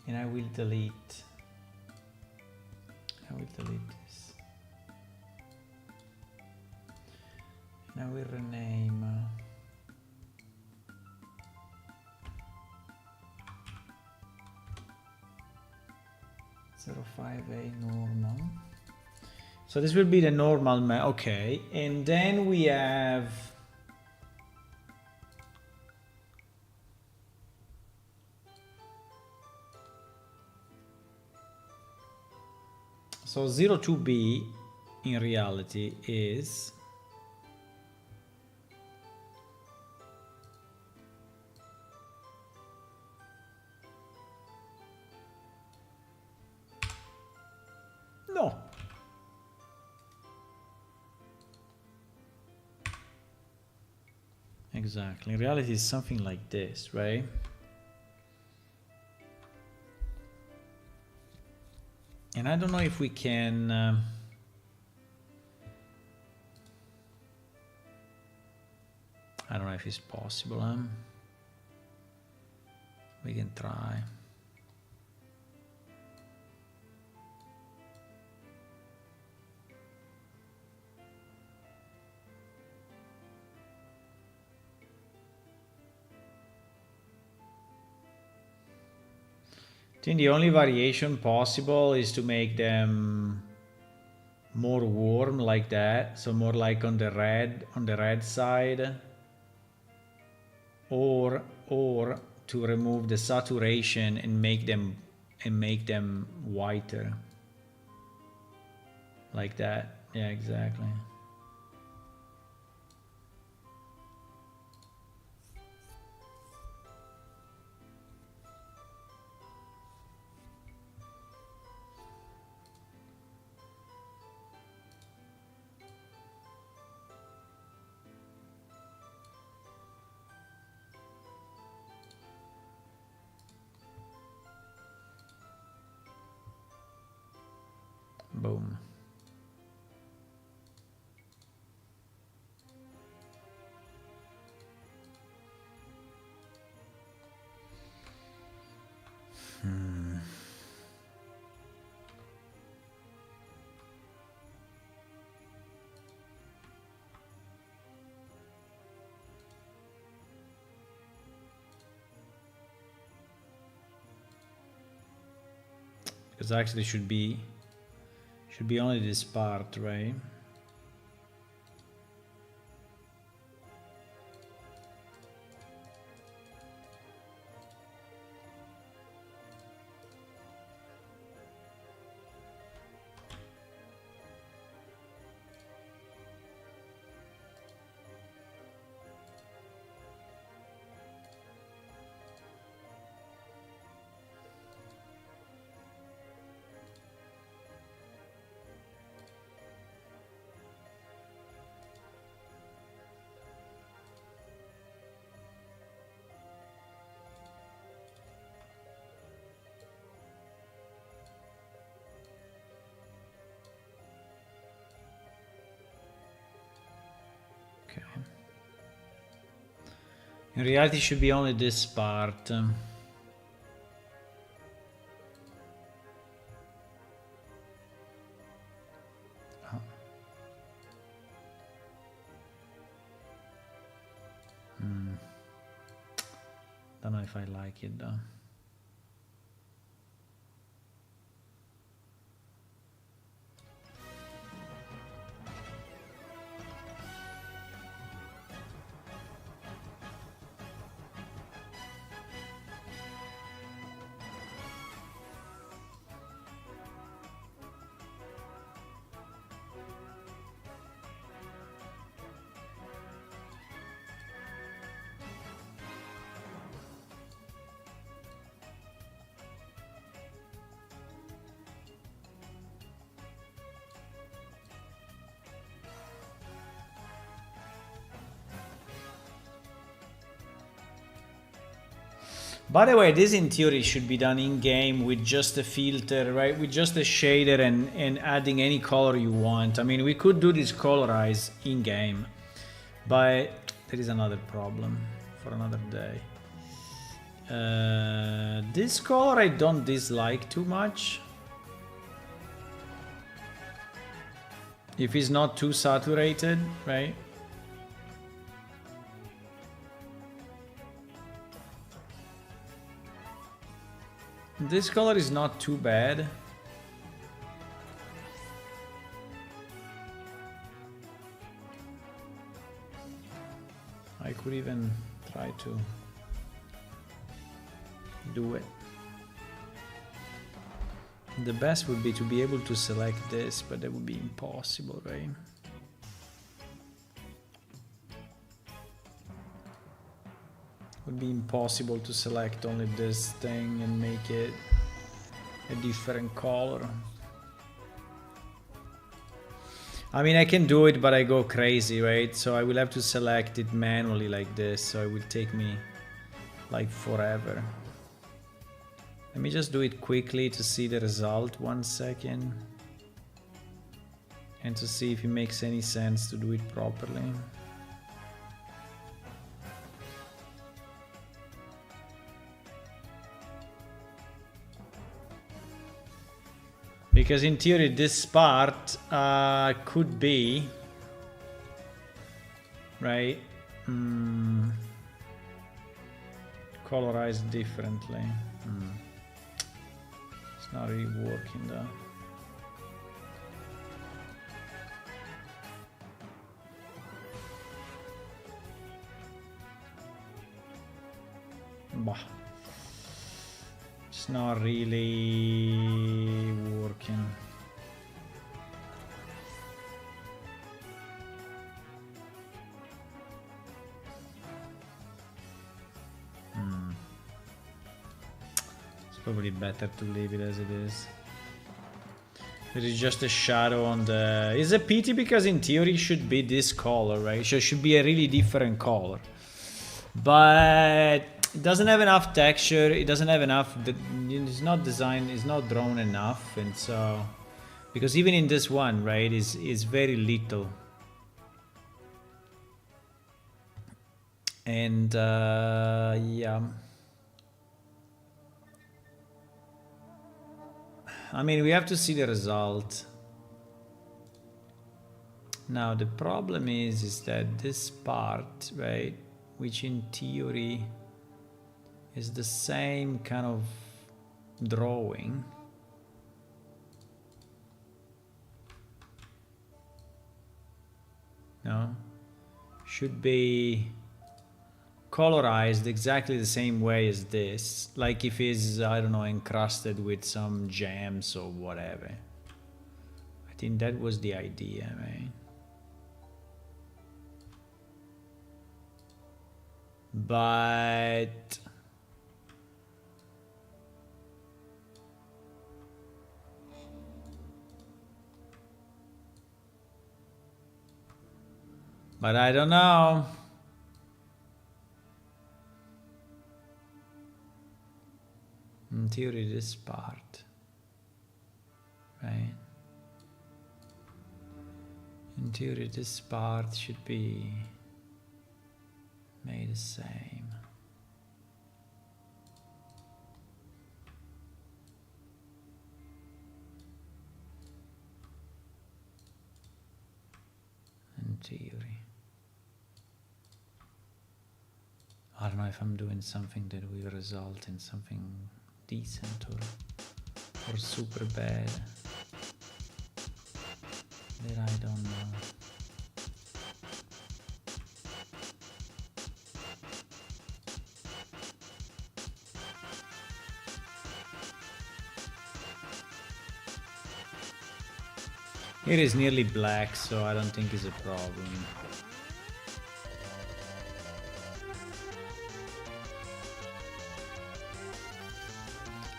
Speaker 1: And I will delete this. And I will rename 05A normal. So this will be the normal, okay. And then we have so 02B in reality is no. Exactly. In reality, it's something like this, right? And I don't know if we can... I don't know if it's possible. We can try. I think the only variation possible is to make them more warm like that, so more like on the red side, or to remove the saturation and make them whiter like that. Yeah, exactly. Boom. Because actually should be only this part, right? In reality, it should be only this part. Don't know if I like it though. By the way, this in theory should be done in game with just a filter, right? With just a shader and adding any color you want. I mean, we could do this colorize in game, but there is another problem for another day. This color I don't dislike too much. If it's not too saturated, right? This color is not too bad. I could even try to do it. The best would be to be able to select this, but that would be impossible, right? Would be impossible to select only this thing and make it a different color. I mean, I can do it, but I go crazy, right? So I will have to select it manually like this, so it will take me like forever. Let me just do it quickly to see the result. 1 second. And to see if it makes any sense to do it properly. Because in theory this part could be, right, colorized differently. It's not really working though. Bah. It's not really working. It's probably better to leave it as it is. There is just a shadow on the... It's a pity because in theory it should be this color, right? So it should be a really different color. But it doesn't have enough texture, it doesn't have enough, it's not designed, it's not drawn enough, and so, because even in this one, right, is very little. And yeah. I mean, we have to see the result. Now the problem is that this part, right, which in theory is the same kind of drawing. No? Should be colorized exactly the same way as this. Like if it's, I don't know, encrusted with some gems or whatever. I think that was the idea, right? But I don't know. In theory, this part, right? In theory, this part should be made the same. I don't know if I'm doing something that will result in something decent or super bad. That I don't know. It is nearly black, so I don't think it's a problem.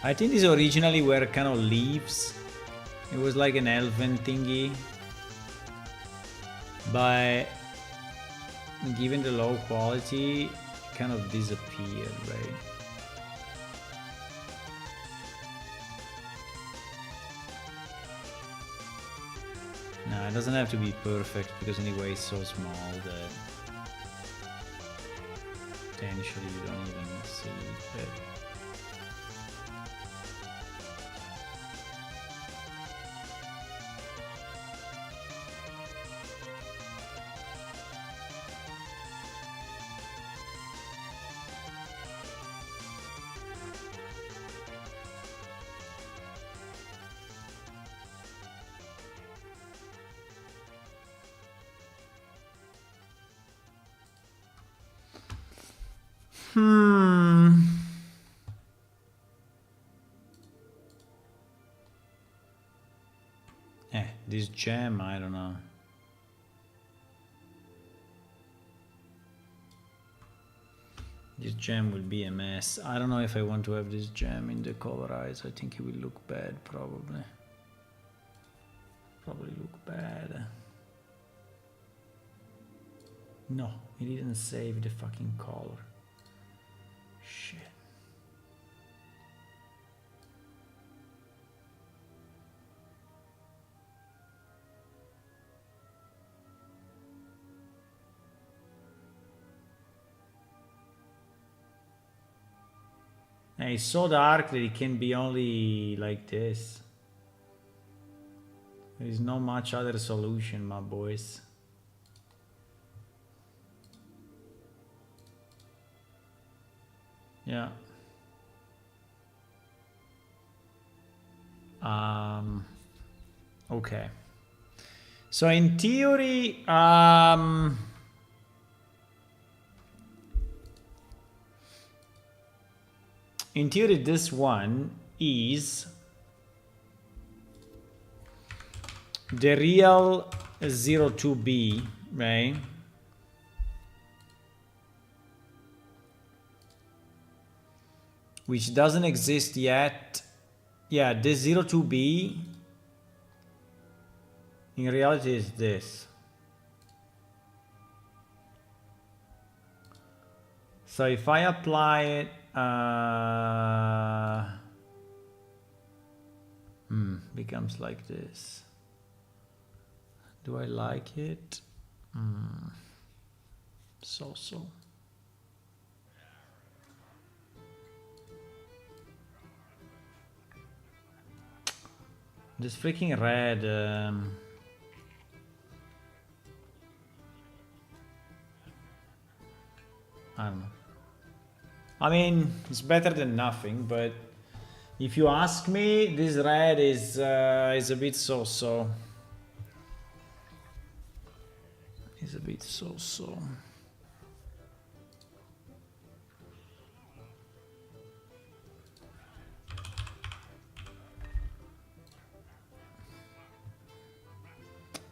Speaker 1: I think these originally were kind of leaves. It was like an elven thingy. But given the low quality, it kind of disappeared, right? No, it doesn't have to be perfect because anyway it's so small that potentially you don't even see it. But this gem, I don't know. This gem will be a mess. I don't know if I want to have this gem in the color eyes. I think it will look bad, probably. Probably look bad. No, it didn't save the fucking color. Shit. And it's so dark that it can be only like this. There is not much other solution, my boys. Yeah. Okay. So in theory, this one is the real 02B, right? Which doesn't exist yet. Yeah, this 02B in reality is this. So if I apply it, becomes like this. Do I like it? So. This freaking red. I don't know. I mean, it's better than nothing, but if you ask me, this red is a bit so. It's a bit so.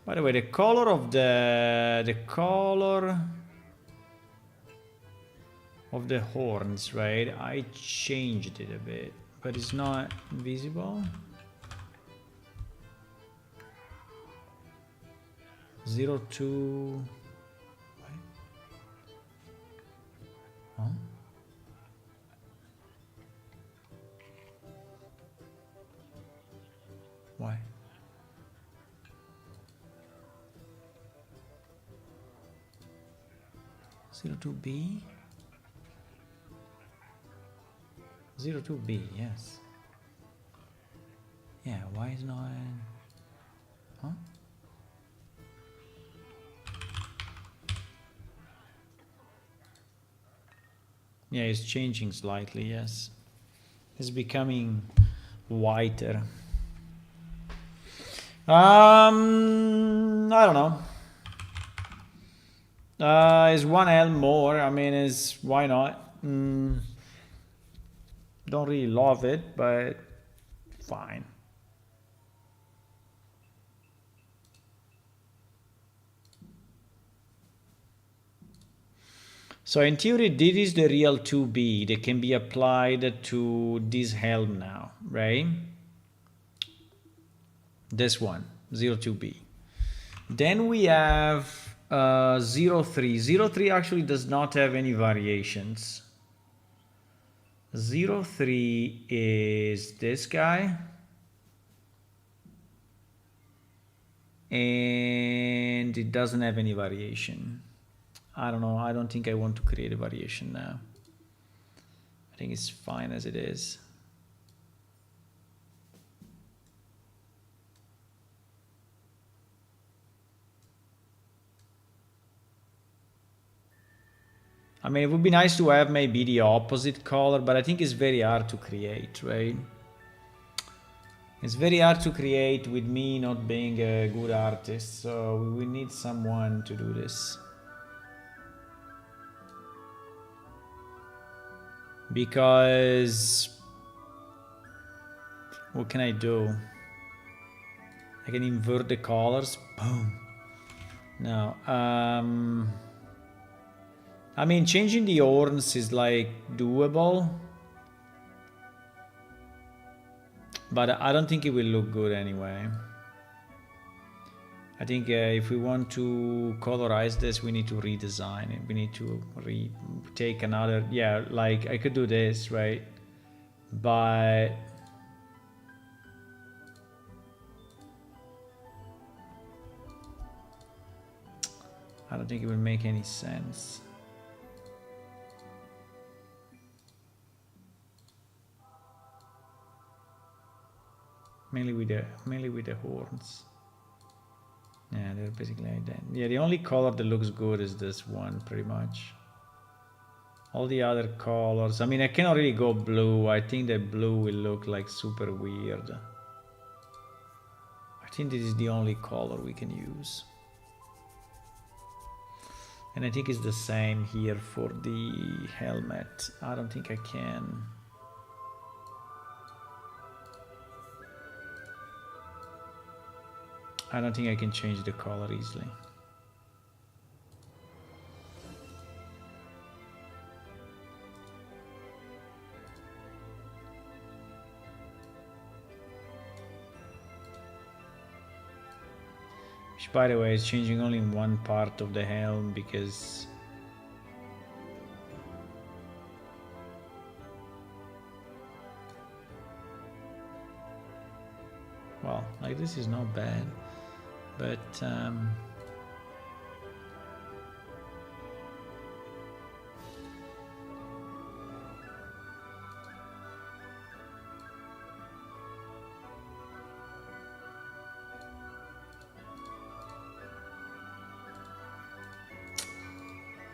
Speaker 1: By the way, the color of the horns, right? I changed it a bit, but it's not visible. 02. Huh? Why? (02B)? 02B, yes. Yeah, why is not... Huh? Yeah, it's changing slightly, yes. It's becoming whiter. I don't know. Is one Helm more? I mean, is why not? Don't really love it, but fine. So in theory, this is the real 2B that can be applied to this Helm now, right? This one, 02B. Then we have 03. 03 actually does not have any variations. 03 is this guy. And it doesn't have any variation. I don't know. I don't think I want to create a variation now. I think it's fine as it is. I mean, it would be nice to have maybe the opposite color, but I think it's very hard to create, right? It's very hard to create with me not being a good artist, so we will need someone to do this. Because what can I do? I can invert the colors. Boom. No. I mean, changing the horns is like doable, but I don't think it will look good anyway. I think if we want to colorize this, we need to redesign it. We need to take another, yeah, like I could do this, right? But I don't think it will make any sense. Mainly with the horns. Yeah, they're basically identical. Yeah, the only color that looks good is this one, pretty much. All the other colors, I mean, I cannot really go blue. I think that blue will look like super weird. I think this is the only color we can use. And I think it's the same here for the helmet. I don't think I can. I don't think I can change the color easily. Which, by the way, is changing only in one part of the helm because well, like this is not bad, but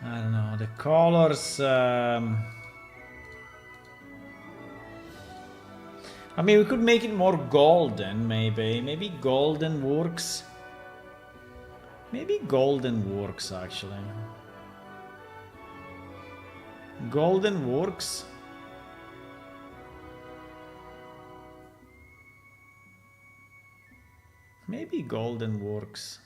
Speaker 1: I don't know, the colors. I mean, we could make it more golden, maybe. Maybe golden works. Maybe golden works, actually. Golden works. Maybe golden works.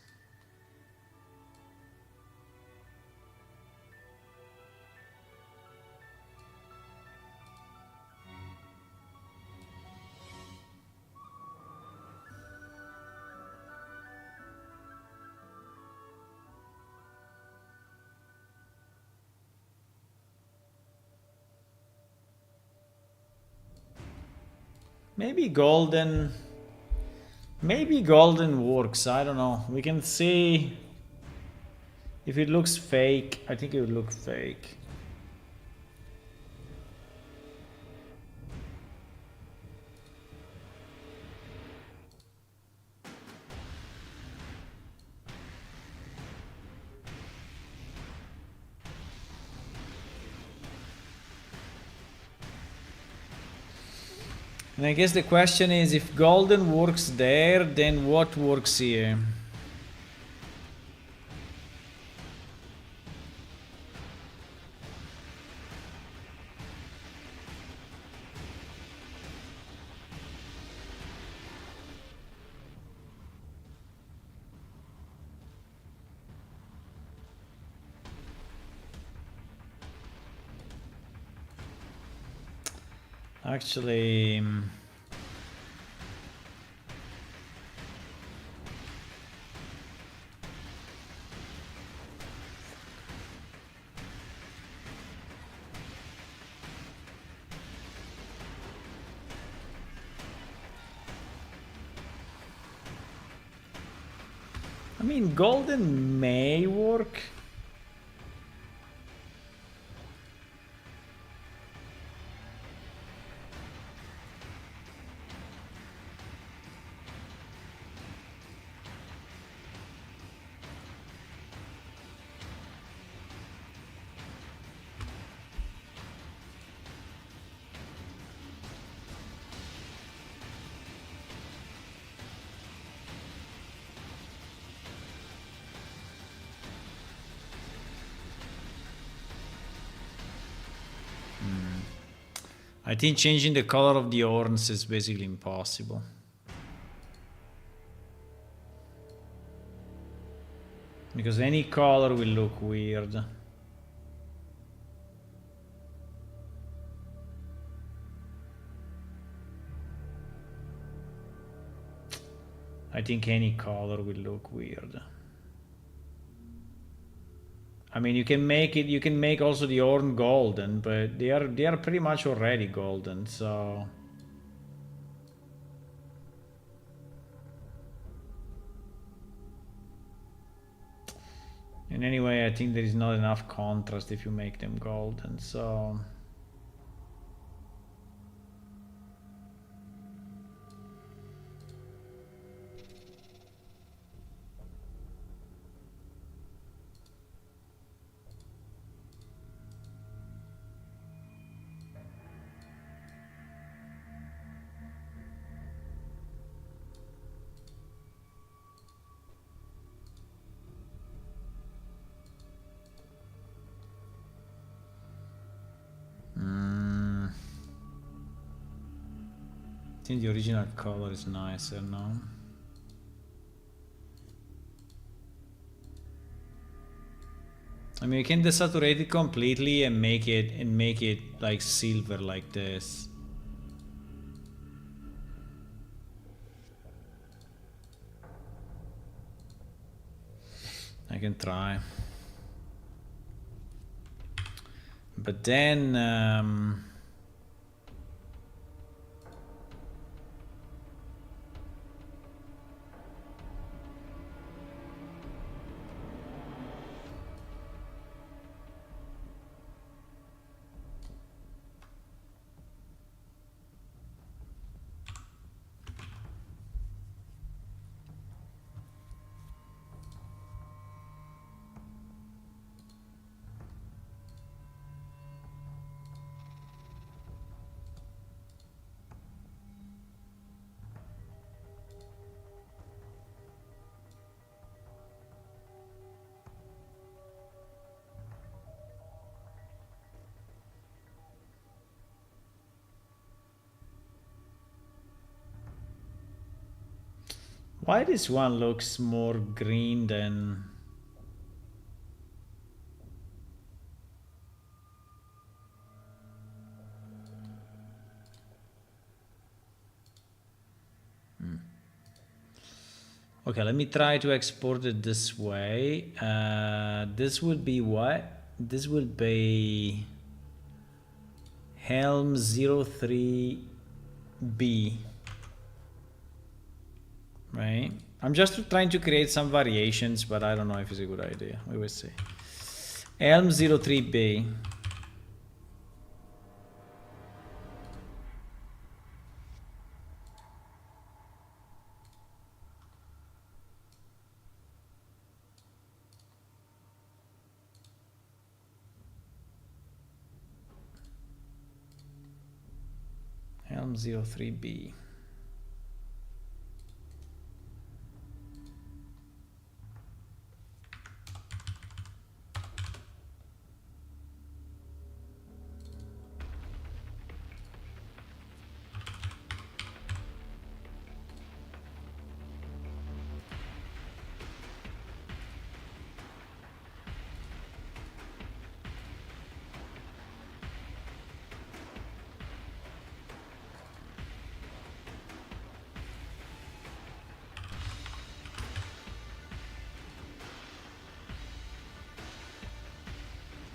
Speaker 1: Maybe golden works. I don't know. We can see if it looks fake. I think it would look fake. And I guess the question is, if golden works there, then what works here? Actually, I mean, golden may work. I think changing the color of the horns is basically impossible. Because any color will look weird. I think any color will look weird. I mean, you can make also the horn golden, but they are pretty much already golden, so. And anyway, I think there is not enough contrast if you make them golden, so. I think the original color is nicer, no? I mean, you can desaturate it completely and make it like silver like this. I can try. But then why this one looks more green than... Okay, let me try to export it this way. This would be what? This would be Helm 03B. Right? I'm just trying to create some variations, but I don't know if it's a good idea. We will see. Helm 03B. Helm Helm 03B.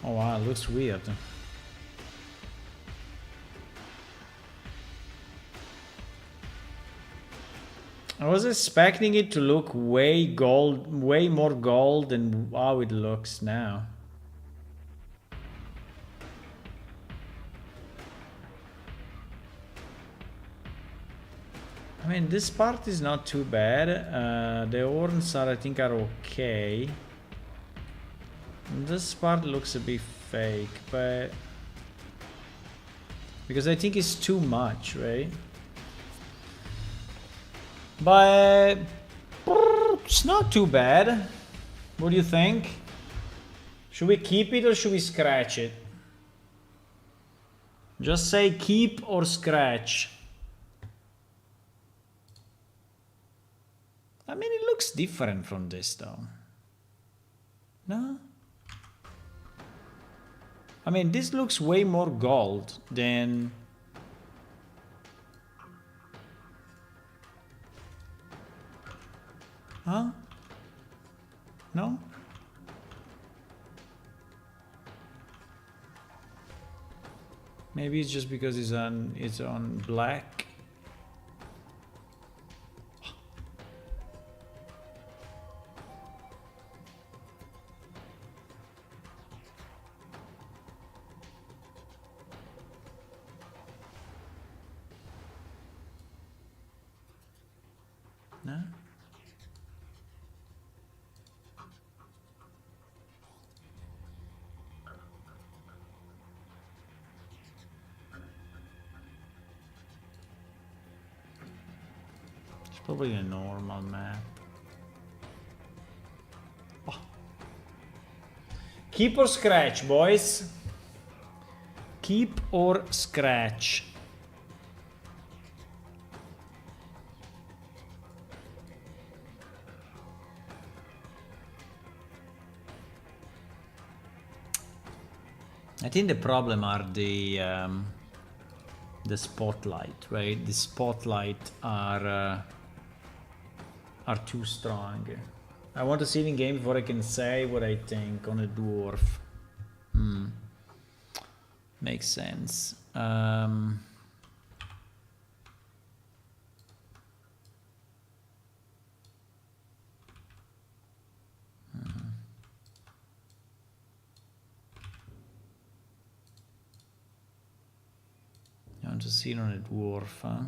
Speaker 1: Oh wow, it looks weird. I was expecting it to look way more gold than how it looks now. I mean, this part is not too bad. The horns are, I think, are okay. This part looks a bit fake, but because I think it's too much, right? But it's not too bad. What do you think? Should we keep it or should we scratch it? Just say keep or scratch. I mean, it looks different from this though. No? I mean, this looks way more gold than... Huh? No? Maybe it's just because it's on black. No? It's probably a normal map. Oh. Keep or scratch, boys. Keep or scratch. I think the problem are the spotlight, right? The spotlight are too strong. I want to see it in game before I can say what I think on a dwarf. Makes sense. I want to see it on a dwarf, huh?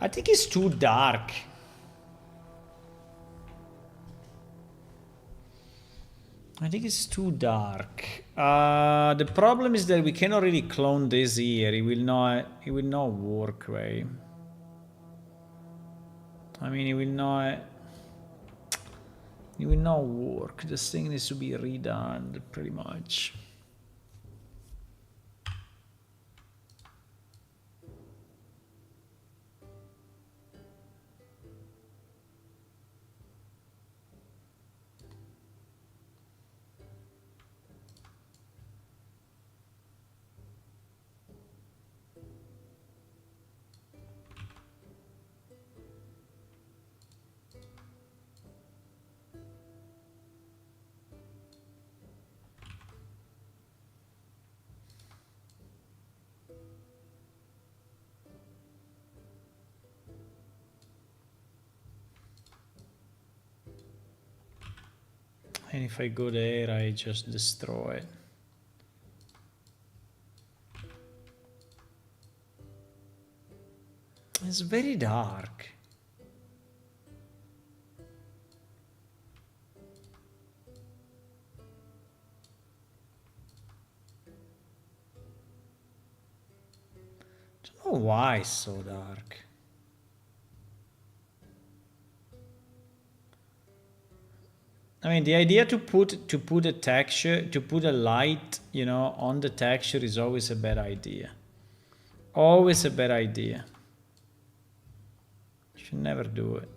Speaker 1: I think it's too dark. I think it's too dark. The problem is that we cannot really clone this here. It will not work, right? I mean, it will not work. This thing needs to be redone pretty much. And if I go there, I just destroy it. It's very dark. know why it's so dark. I mean, the idea to put a texture, to put a light, you know, on the texture is always a bad idea. Always a bad idea. You should never do it.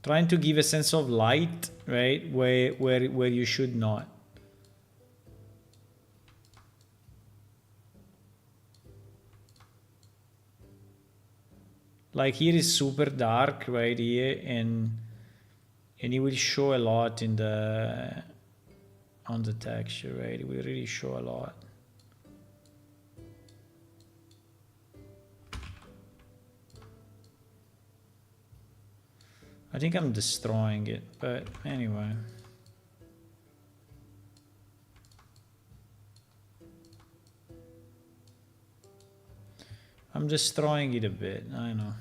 Speaker 1: Trying to give a sense of light, right, where you should not. Like here is super dark right here, and it will show a lot in the on the texture, right? It will really show a lot. I think I'm destroying it, but anyway. I'm destroying it a bit, I know.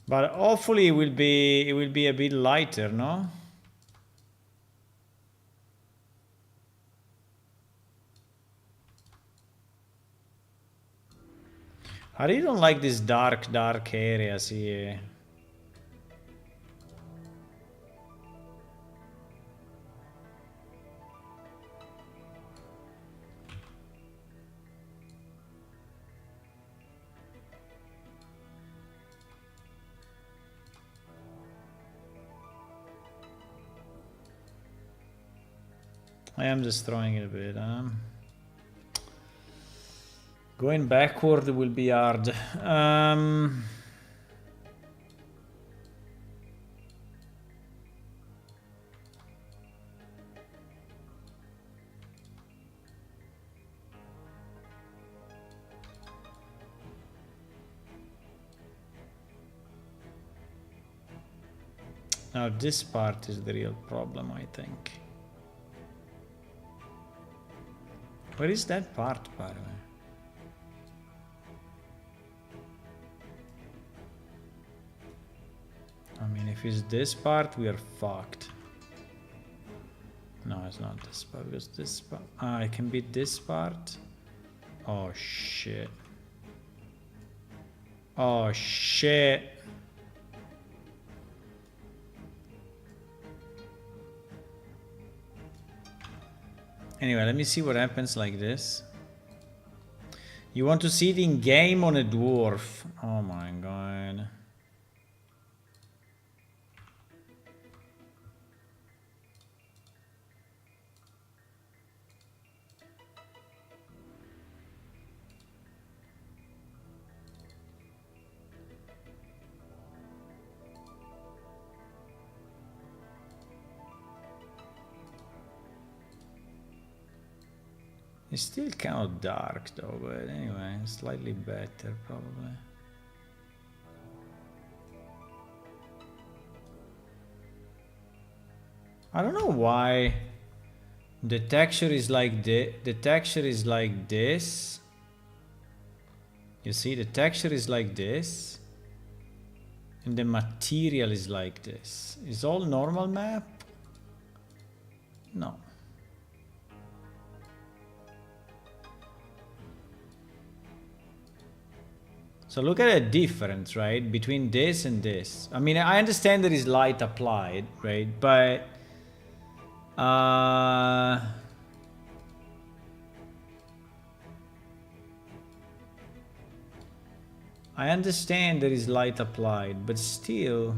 Speaker 1: But hopefully it will be a bit lighter, no? I really don't like these dark areas here. I am destroying it a bit. Going backward will be hard. Now this part is the real problem, I think. Where is that part, by the way? I mean, if it's this part, we are fucked. No, it's not this part, because this part... Ah, it can be this part? Oh, shit. Oh, shit. Anyway, let me see what happens like this. You want to see it in game on a dwarf. Oh my god. It's still kind of dark though, but anyway, slightly better probably. I don't know why the texture is like the texture is like this. You see, the texture is like this, and the material is like this. Is all normal map? No. So look at the difference, right, between this and this. I mean, I understand there is light applied, right, but I understand there is light applied, but still,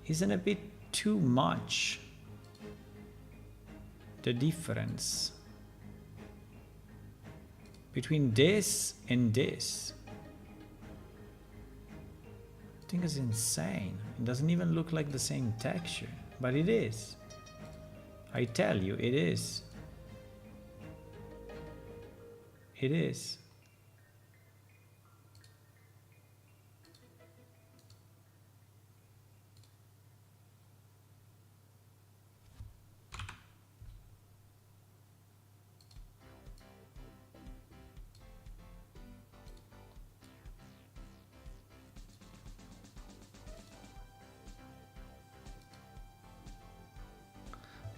Speaker 1: isn't a bit too much the difference between this and this? I think it's insane. It doesn't even look like the same texture, but it is. I tell you, it is. It is.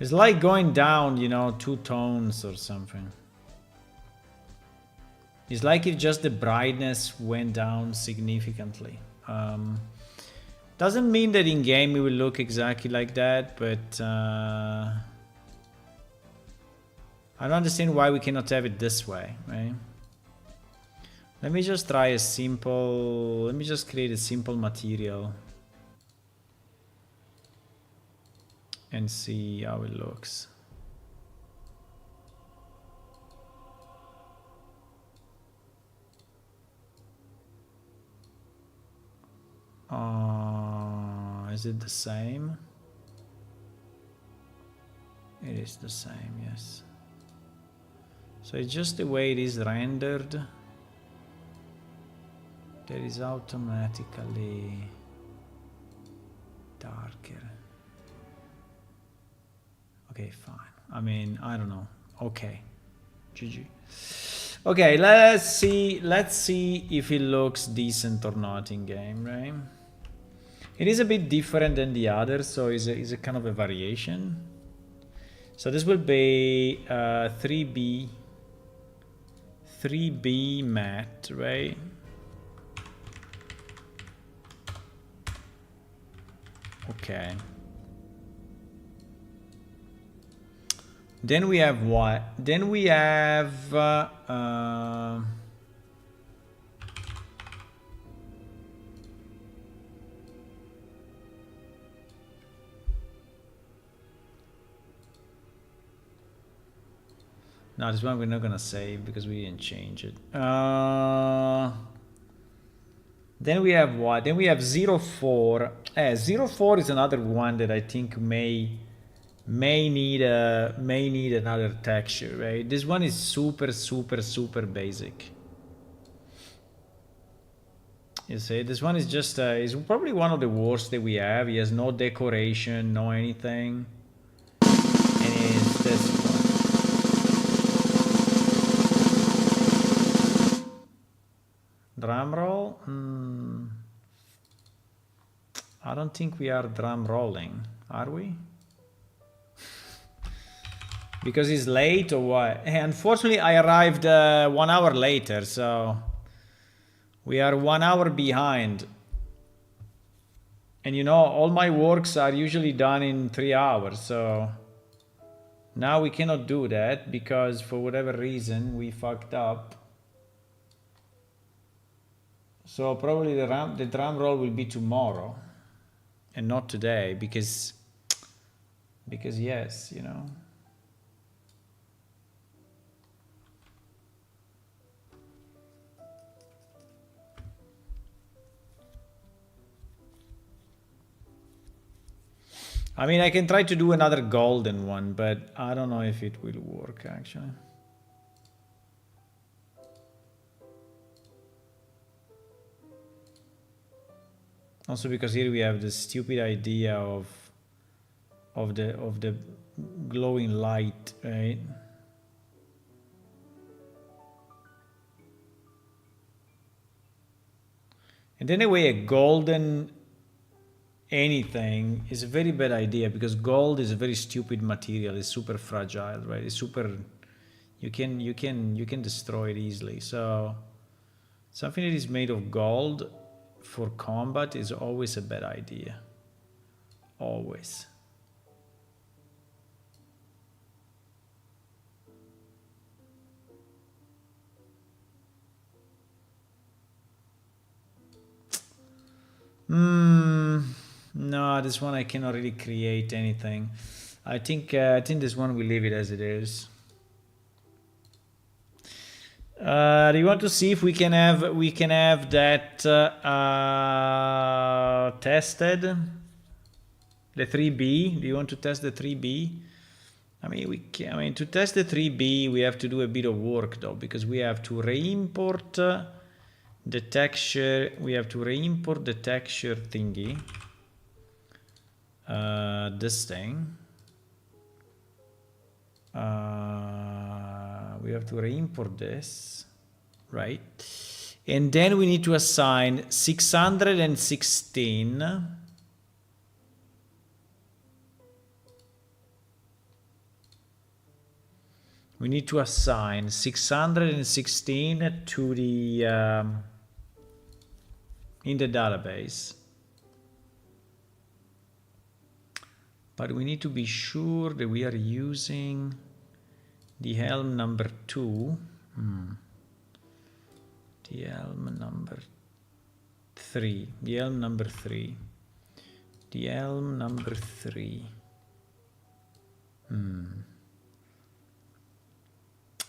Speaker 1: It's like going down, you know, 2 tones or something. It's like if just the brightness went down significantly. Doesn't mean that in game it will look exactly like that, but I don't understand why we cannot have it this way, right? Let me just try a simple, let me just create a simple material and see how it looks. Is it the same? It is the same, yes. So it's just the way it is rendered that is automatically darker. Okay, fine. I mean, I don't know. Okay. GG. Okay, let's see if it looks decent or not in game, right? It is a bit different than the others, so it's a kind of a variation. So this will be 3B matte, right? Okay. Then we have what? Then we have no, this one we're not gonna save because we didn't change it. Then we have what? Then we have 04. 04 is another one that I think may need another texture, right? This one is super basic. You see, this one is just is probably one of the worst that we have. He has no decoration, no anything, and it's this one. Drum roll. I don't think we are drum rolling, are we? Because he's late or what? Hey, unfortunately, I arrived 1 hour later, so we are 1 hour behind. And you know, all my works are usually done in 3 hours, so now we cannot do that because for whatever reason we fucked up. So probably the drum roll will be tomorrow and not today because yes, you know. I mean, I can try to do another golden one, but I don't know if it will work actually. Also because here we have the stupid idea of the glowing light, right? And anyway, a golden anything is a very bad idea because gold is a very stupid material. It's super fragile, right? It's super, you can destroy it easily. So something that is made of gold for combat is always a bad idea. Always. No, this one I cannot really create anything. I think this one we leave it as it is. Do you want to see if we can have that tested? The 3B. Do you want to test the 3B? I mean, to test the 3B, we have to do a bit of work though, because we have to re-import the texture. We have to re-import the texture thingy. This thing. We have to re-import this, right? And then we need to assign 616 We need to assign 616 to the in the database. But we need to be sure that we are using the Helm number 2. The Helm number 3. The Helm number 3. The Helm number 3.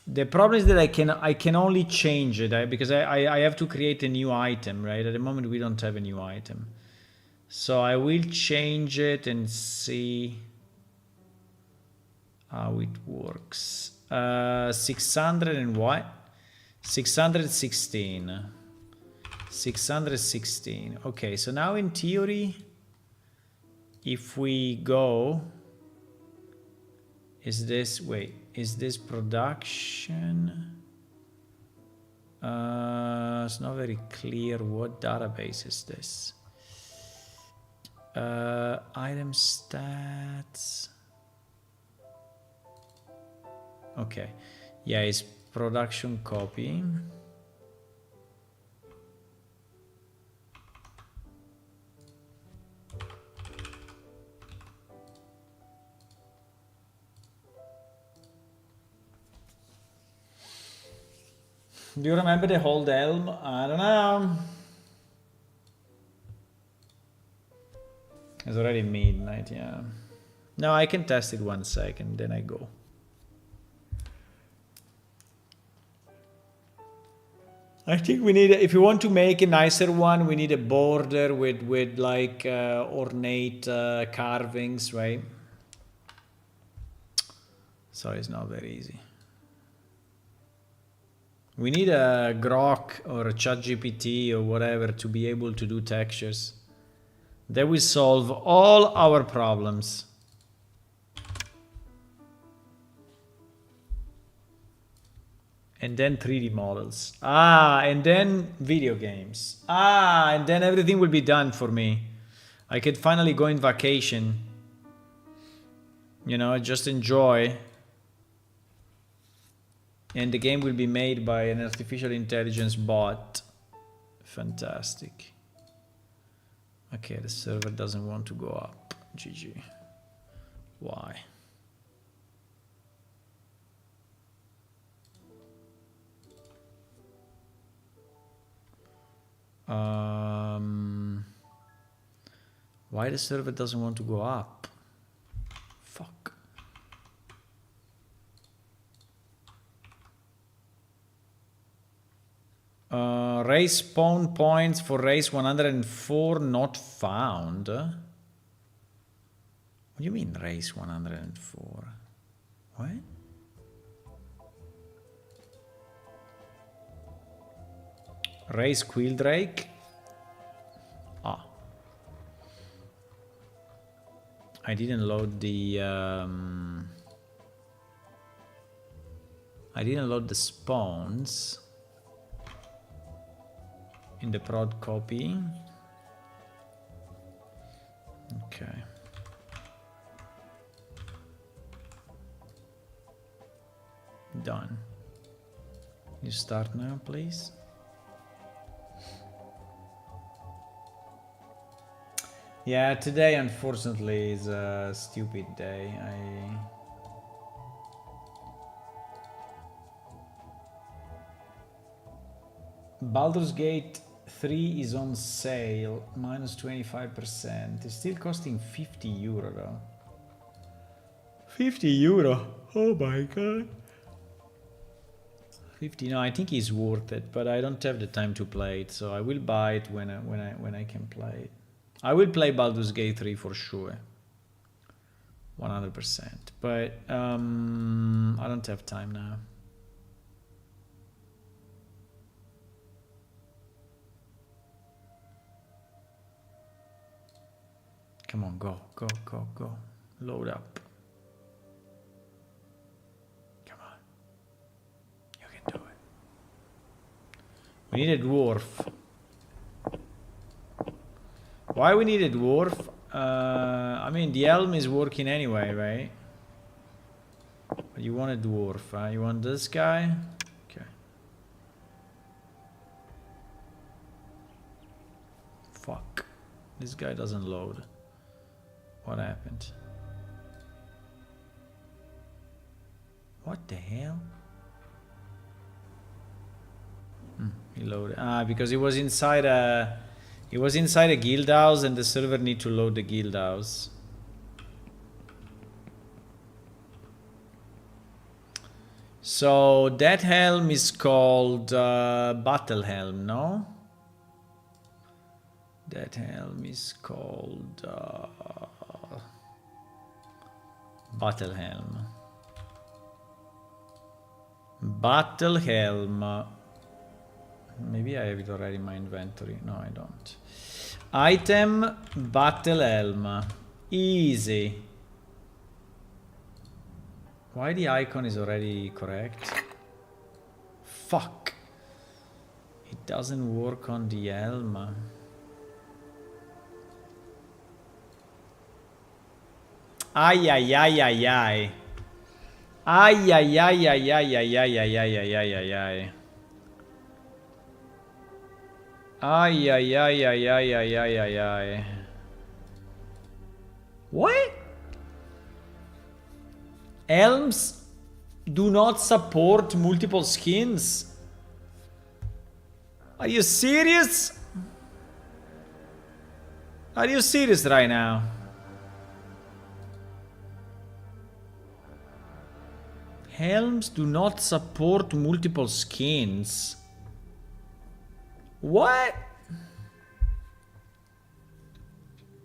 Speaker 1: The problem is that I can only change it because I have to create a new item, right? At the moment we don't have a new item. So I will change it and see how it works. 600 and what? 616. 616. Okay, so now in theory, if we go, is this production? It's not very clear what database is this. Item stats. Okay, yeah, it's production copy. Do you remember the old Helm? I don't know. It's already midnight, yeah. No, I can test it 1 second, then I go. I think we need, if you want to make a nicer one, we need a border with like ornate carvings, right? So it's not very easy. We need a Grok or a ChatGPT or whatever to be able to do textures. That will solve all our problems. And then 3D models. And then video games. And then everything will be done for me. I could finally go in vacation. You know, just enjoy. And the game will be made by an artificial intelligence bot. Fantastic. Okay, the server doesn't want to go up. GG. Why? Why the server doesn't want to go up? Fuck. Race spawn points for race 104 not found. What do you mean race 104? What? Race Quildrake? I didn't load the spawns in the prod copy. Okay. Done. You start now, please. Yeah, today unfortunately is a stupid day. Baldur's Gate 3 is on sale, minus 25%. It's still costing 50 euro though. 50 euro? Oh my god. 50, no, I think it's worth it, but I don't have the time to play it, so I will buy it when I can play it. I will play Baldur's Gate 3 for sure. 100%. But I don't have time now. Come on, go, go, go, go. Load up. Come on. You can do it. We need a dwarf. Why we need a dwarf? I mean, the Helm is working anyway, right? But You want a dwarf, huh? You want this guy? Okay. Fuck. This guy doesn't load. What happened? What the hell? He loaded. Because he was inside a... He was inside a guild house and the server need to load the guild house. So that helm is called Battle Helm, no? That helm is called Battle Helm. Battle Helm. Maybe I have it already in my inventory. No, I don't. Item Battle Helm. Easy. Why the icon is already correct? Fuck. It doesn't work on the helm. Ay, ay, ay, ay, ay. Ay, ay, ay, ay, ay, ay, ay, ay, ay, ay, ay, ay, ay. Ay, ay, ay, ay, ay, ay, ay, ay, ay. What? Helms do not support multiple skins? Are you serious? Are you serious right now? Helms do not support multiple skins. What?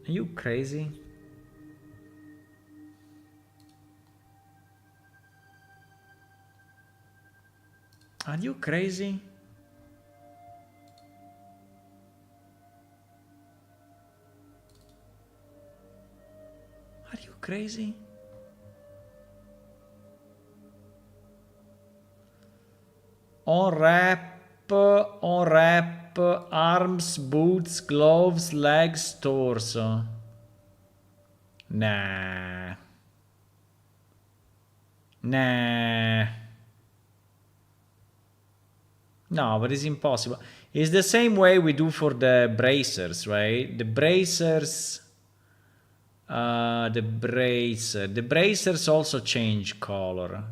Speaker 1: Are you crazy? Are you crazy? Are you crazy? On wrap, arms, boots, gloves, legs, torso. Nah. Nah. No, but it's impossible. It's the same way we do for the bracers, right? The bracers... the bracers also change color.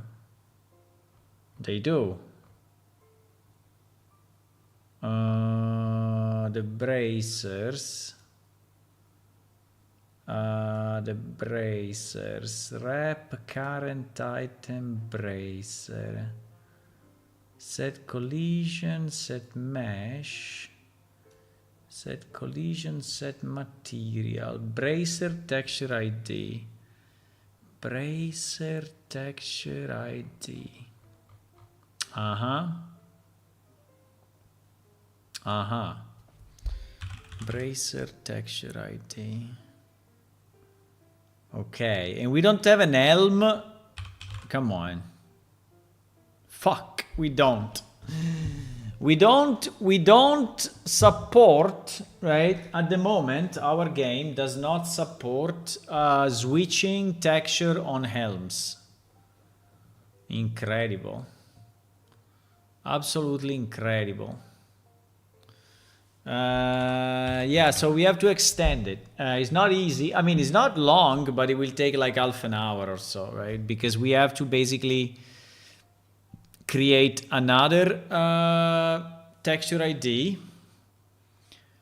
Speaker 1: They do. The bracers. Wrap current item bracer. Set collision, set mesh. Set collision, set material. Bracer texture ID. Bracer texture ID. Bracer texture ID. Okay, and we don't have an helm. Come on. Fuck, we don't. We don't support, right? At the moment, our game does not support switching texture on helms. Incredible. Absolutely incredible. Yeah, so we have to extend it. It's not easy. I mean, it's not long, but it will take like half an hour or so, right? Because we have to basically create another texture ID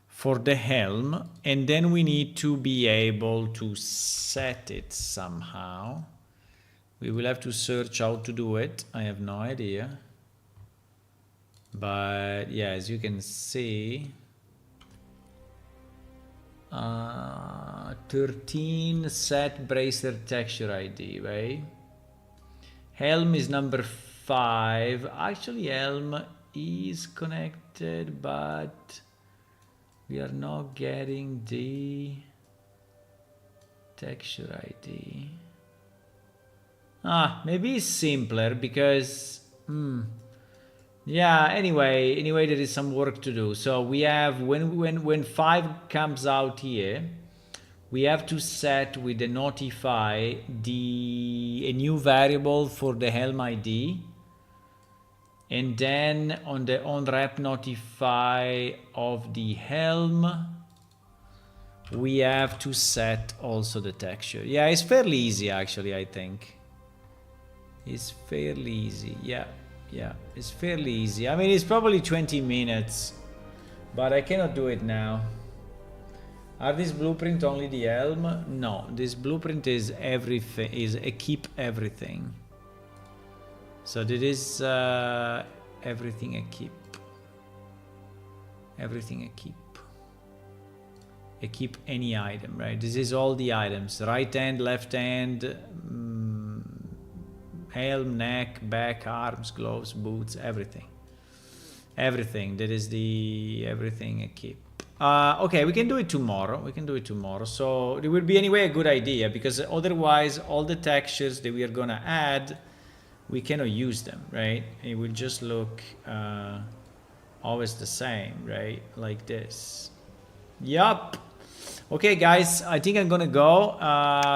Speaker 1: for the helm, and then we need to be able to set it somehow. We will have to search how to do it. I have no idea. But yeah, as you can see, 13 set bracer texture ID, right? Helm is number 5. Actually, Helm is connected, but we are not getting the texture ID. Maybe it's simpler because yeah, anyway there is some work to do. So we have when 5 comes out here, we have to set with the notify a new variable for the Helm ID. And then on the onRep notify of the Helm, we have to set also the texture. Yeah, it's fairly easy actually, I think. It's fairly easy. Yeah, it's fairly easy. I mean, it's probably 20 minutes, but I cannot do it now. Are this blueprint only the Helm? No, this blueprint is everything, is keep everything. So this is everything I keep. Everything I keep. I keep any item, right? This is all the items. Right hand, left hand, helm, neck, back, arms, gloves, boots, everything. Everything. That is the everything I keep. Okay, we can do it tomorrow. We can do it tomorrow. So it will be anyway a good idea, because otherwise all the textures that we are gonna add, we cannot use them, right? It will just look always the same, right? Like this. Yup. Okay, guys, I think I'm gonna go.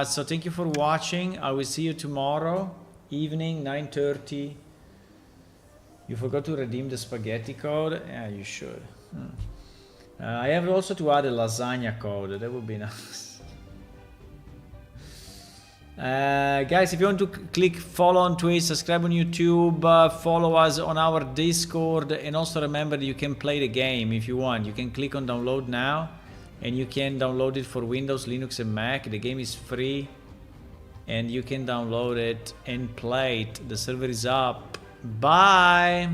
Speaker 1: So thank you for watching. I will see you tomorrow evening, 9:30. You forgot to redeem the spaghetti code? Yeah, you should. I have also to add a lasagna code. That would be nice. Guys, if you want to click follow on Twitch, subscribe on YouTube, follow us on our Discord, and also remember that you can play the game if you want. You can click on download now, and you can download it for Windows, Linux, and Mac. The game is free, and you can download it and play it. The server is up. Bye.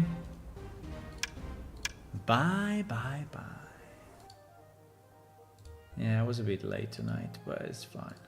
Speaker 1: Bye. Yeah, I was a bit late tonight, but it's fine.